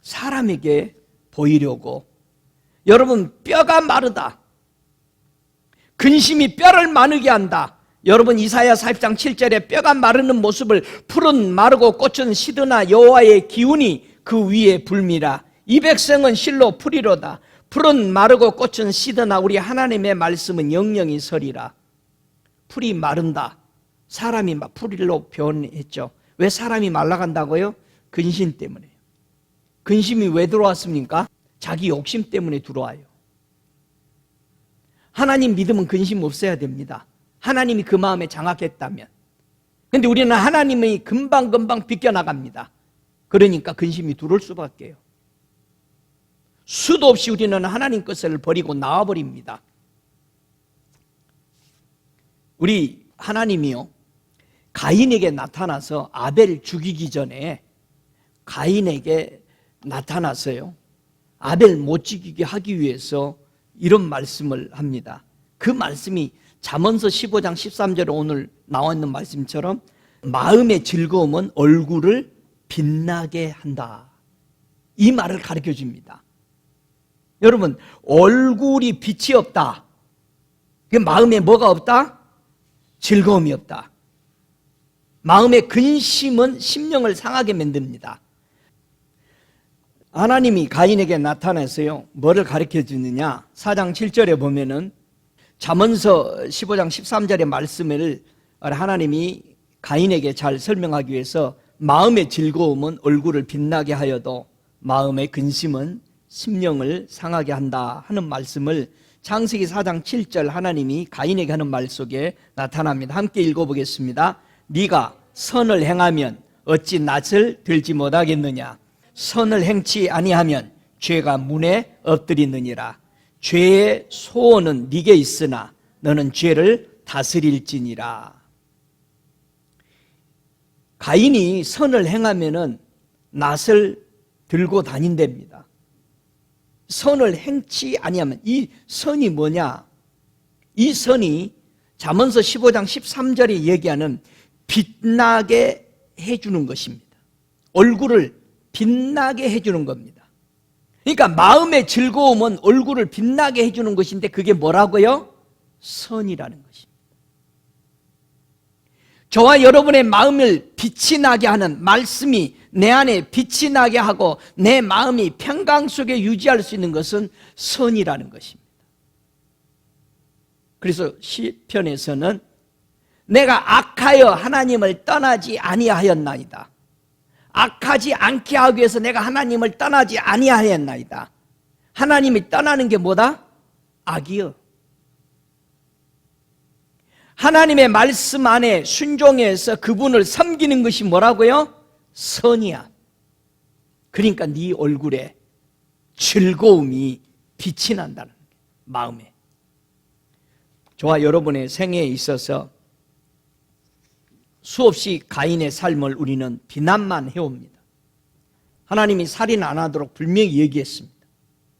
사람에게 보이려고. 여러분, 뼈가 마르다. 근심이 뼈를 마르게 한다. 여러분, 이사야 40장 7절에 뼈가 마르는 모습을 푸른 마르고 꽃은 시드나 여호와의 기운이 그 위에 불미라. 이 백성은 실로 풀이로다. 푸른 마르고 꽃은 시드나 우리 하나님의 말씀은 영영이 서리라. 풀이 마른다. 사람이 막 풀이로 변했죠. 왜 사람이 말라간다고요? 근심 때문에. 근심이 왜 들어왔습니까? 자기 욕심 때문에 들어와요. 하나님 믿으면 근심 없어야 됩니다. 하나님이 그 마음에 장악했다면. 그런데 우리는 하나님이 금방금방 비껴나갑니다. 그러니까 근심이 들어올 수밖에요. 수도 없이 우리는 하나님 것을 버리고 나와버립니다. 우리 하나님이요, 가인에게 나타나서 아벨 죽이기 전에 가인에게 나타나서요, 아벨 못 죽이게 하기 위해서 이런 말씀을 합니다. 그 말씀이 잠언서 15장 13절에 오늘 나와 있는 말씀처럼 마음의 즐거움은 얼굴을 빛나게 한다. 이 말을 가르쳐 줍니다. 여러분, 얼굴이 빛이 없다. 그 마음에 뭐가 없다? 즐거움이 없다. 마음의 근심은 심령을 상하게 만듭니다. 하나님이 가인에게 나타나서요, 뭐를 가르쳐 주느냐? 4장 7절에 보면은 잠언서 15장 13절의 말씀을 하나님이 가인에게 잘 설명하기 위해서 마음의 즐거움은 얼굴을 빛나게 하여도 마음의 근심은 심령을 상하게 한다 하는 말씀을 창세기 4장 7절 하나님이 가인에게 하는 말 속에 나타납니다. 함께 읽어보겠습니다. 네가 선을 행하면 어찌 낯을 들지 못하겠느냐. 선을 행치 아니하면 죄가 문에 엎드리느니라. 죄의 소원은 네게 있으나 너는 죄를 다스릴지니라. 가인이 선을 행하면은 낫을 들고 다닌답니다. 선을 행치 아니하면, 이 선이 뭐냐? 이 선이 잠언서 15장 13절에 얘기하는 빛나게 해주는 것입니다. 얼굴을 빛나게 해주는 겁니다. 그러니까 마음의 즐거움은 얼굴을 빛나게 해주는 것인데 그게 뭐라고요? 선이라는 것입니다. 저와 여러분의 마음을 빛이 나게 하는 말씀이 내 안에 빛이 나게 하고 내 마음이 평강 속에 유지할 수 있는 것은 선이라는 것입니다. 그래서 시편에서는 내가 악하여 하나님을 떠나지 아니하였나이다. 악하지 않게 하기 위해서 내가 하나님을 떠나지 아니하였나이다. 하나님이 떠나는 게 뭐다? 악이요. 하나님의 말씀 안에 순종해서 그분을 섬기는 것이 뭐라고요? 선이야. 그러니까 네 얼굴에 즐거움이 빛이 난다는 거예요. 마음에. 저와 여러분의 생애에 있어서 수없이 가인의 삶을 우리는 비난만 해옵니다. 하나님이 살인 안 하도록 분명히 얘기했습니다.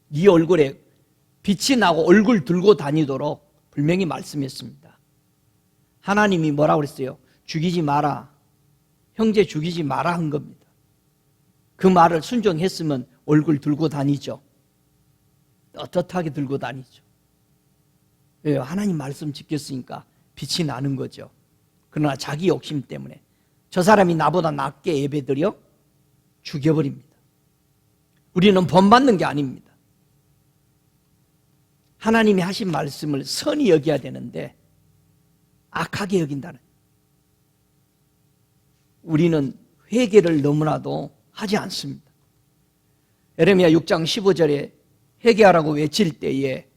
네 얼굴에 빛이 나고 얼굴 들고 다니도록 분명히 말씀했습니다. 하나님이 뭐라고 그랬어요? 죽이지 마라. 형제 죽이지 마라 한 겁니다. 그 말을 순종했으면 얼굴 들고 다니죠. 떳떳하게 들고 다니죠. 왜요? 하나님 말씀 지켰으니까 빛이 나는 거죠. 그러나 자기 욕심 때문에 저 사람이 나보다 낫게 예배드려 죽여버립니다. 우리는 본받는 게 아닙니다. 하나님이 하신 말씀을 선히 여겨야 되는데 악하게 여긴다는. 우리는 회개를 너무나도 하지 않습니다. 예레미야 6장 15절에 회개하라고 외칠 때에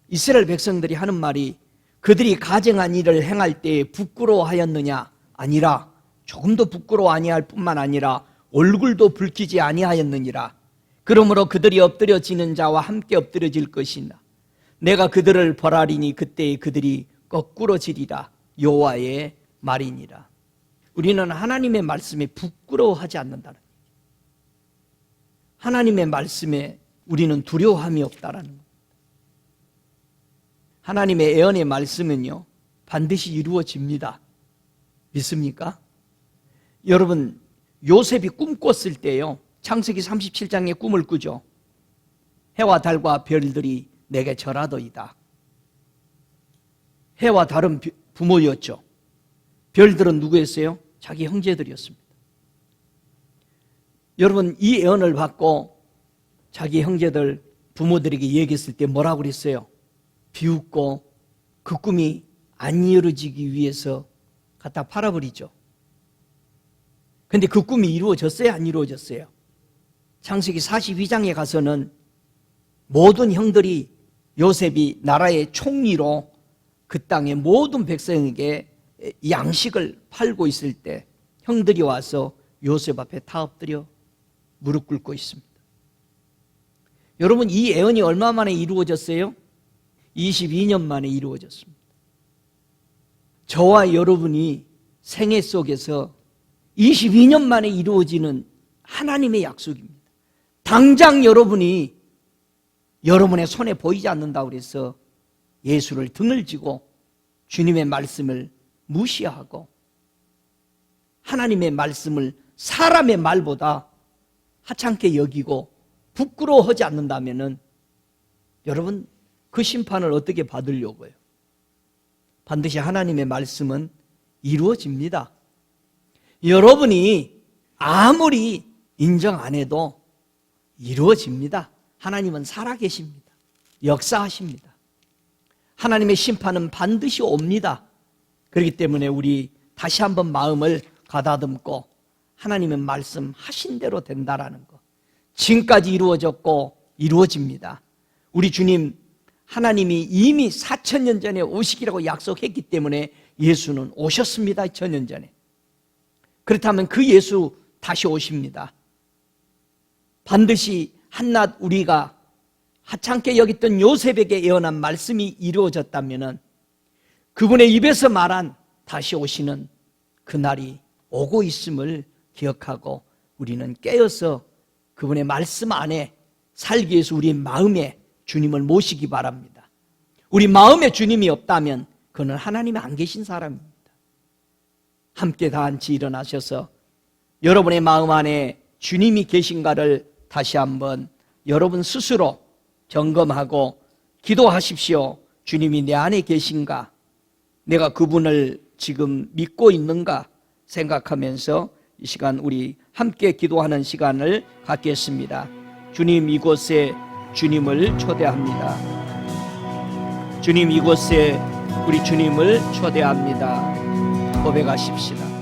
이스라엘 백성들이 하는 말이 그들이 가증한 일을 행할 때에 부끄러워하였느냐? 아니라 조금도 부끄러워 아니할 뿐만 아니라 얼굴도 붉히지 아니하였느니라. 그러므로 그들이 엎드려지는 자와 함께 엎드려질 것이나 내가 그들을 벌하리니 그때에 그들이 거꾸로 지리라. 여호와의 말이니라. 우리는 하나님의 말씀에 부끄러워하지 않는다는 얘기예요. 하나님의 말씀에 우리는 두려워함이 없다라는 겁니다. 하나님의 예언의 말씀은요 반드시 이루어집니다. 믿습니까? 여러분 요셉이 꿈 꿨을 때요 창세기 37장에 꿈을 꾸죠. 해와 달과 별들이 내게 절하더이다. 해와 달은 부모였죠. 별들은 누구였어요? 자기 형제들이었습니다. 여러분 이 예언을 받고 자기 형제들 부모들에게 얘기했을 때 뭐라고 그랬어요? 비웃고 그 꿈이 안 이루어지기 위해서 갖다 팔아버리죠. 근데 그 꿈이 이루어졌어요? 안 이루어졌어요? 창세기 42장에 가서는 모든 형들이 요셉이 나라의 총리로 그 땅의 모든 백성에게 양식을 팔고 있을 때 형들이 와서 요셉 앞에 다 엎드려 무릎 꿇고 있습니다. 여러분 이 예언이 얼마 만에 이루어졌어요? 22년 만에 이루어졌습니다. 저와 여러분이 생애 속에서 22년 만에 이루어지는 하나님의 약속입니다. 당장 여러분이 여러분의 손에 보이지 않는다고 해서 예수를 등을 지고 주님의 말씀을 무시하고 하나님의 말씀을 사람의 말보다 하찮게 여기고 부끄러워하지 않는다면 여러분 그 심판을 어떻게 받으려고요? 반드시 하나님의 말씀은 이루어집니다. 여러분이 아무리 인정 안 해도 이루어집니다. 하나님은 살아계십니다. 역사하십니다. 하나님의 심판은 반드시 옵니다. 그렇기 때문에 우리 다시 한번 마음을 가다듬고 하나님의 말씀하신 대로 된다라는 것. 지금까지 이루어졌고 이루어집니다. 우리 주님 하나님이 이미 4,000년 전에 오시기라고 약속했기 때문에 예수는 오셨습니다. 2,000년 전에. 그렇다면 그 예수 다시 오십니다. 반드시 한낱 우리가 하찮게 여겼던 요셉에게 예언한 말씀이 이루어졌다면 그분의 입에서 말한 다시 오시는 그날이 오고 있음을 기억하고 우리는 깨어서 그분의 말씀 안에 살기 위해서 우리의 마음에 주님을 모시기 바랍니다. 우리 마음에 주님이 없다면 그는 하나님이 안 계신 사람입니다. 함께 다 같이 일어나셔서 여러분의 마음 안에 주님이 계신가를 다시 한번 여러분 스스로 점검하고 기도하십시오. 주님이 내 안에 계신가? 내가 그분을 지금 믿고 있는가 생각하면서 이 시간 우리 함께 기도하는 시간을 갖겠습니다. 주님, 이곳에 주님을 초대합니다. 주님, 이곳에 우리 주님을 초대합니다. 고백하십시다.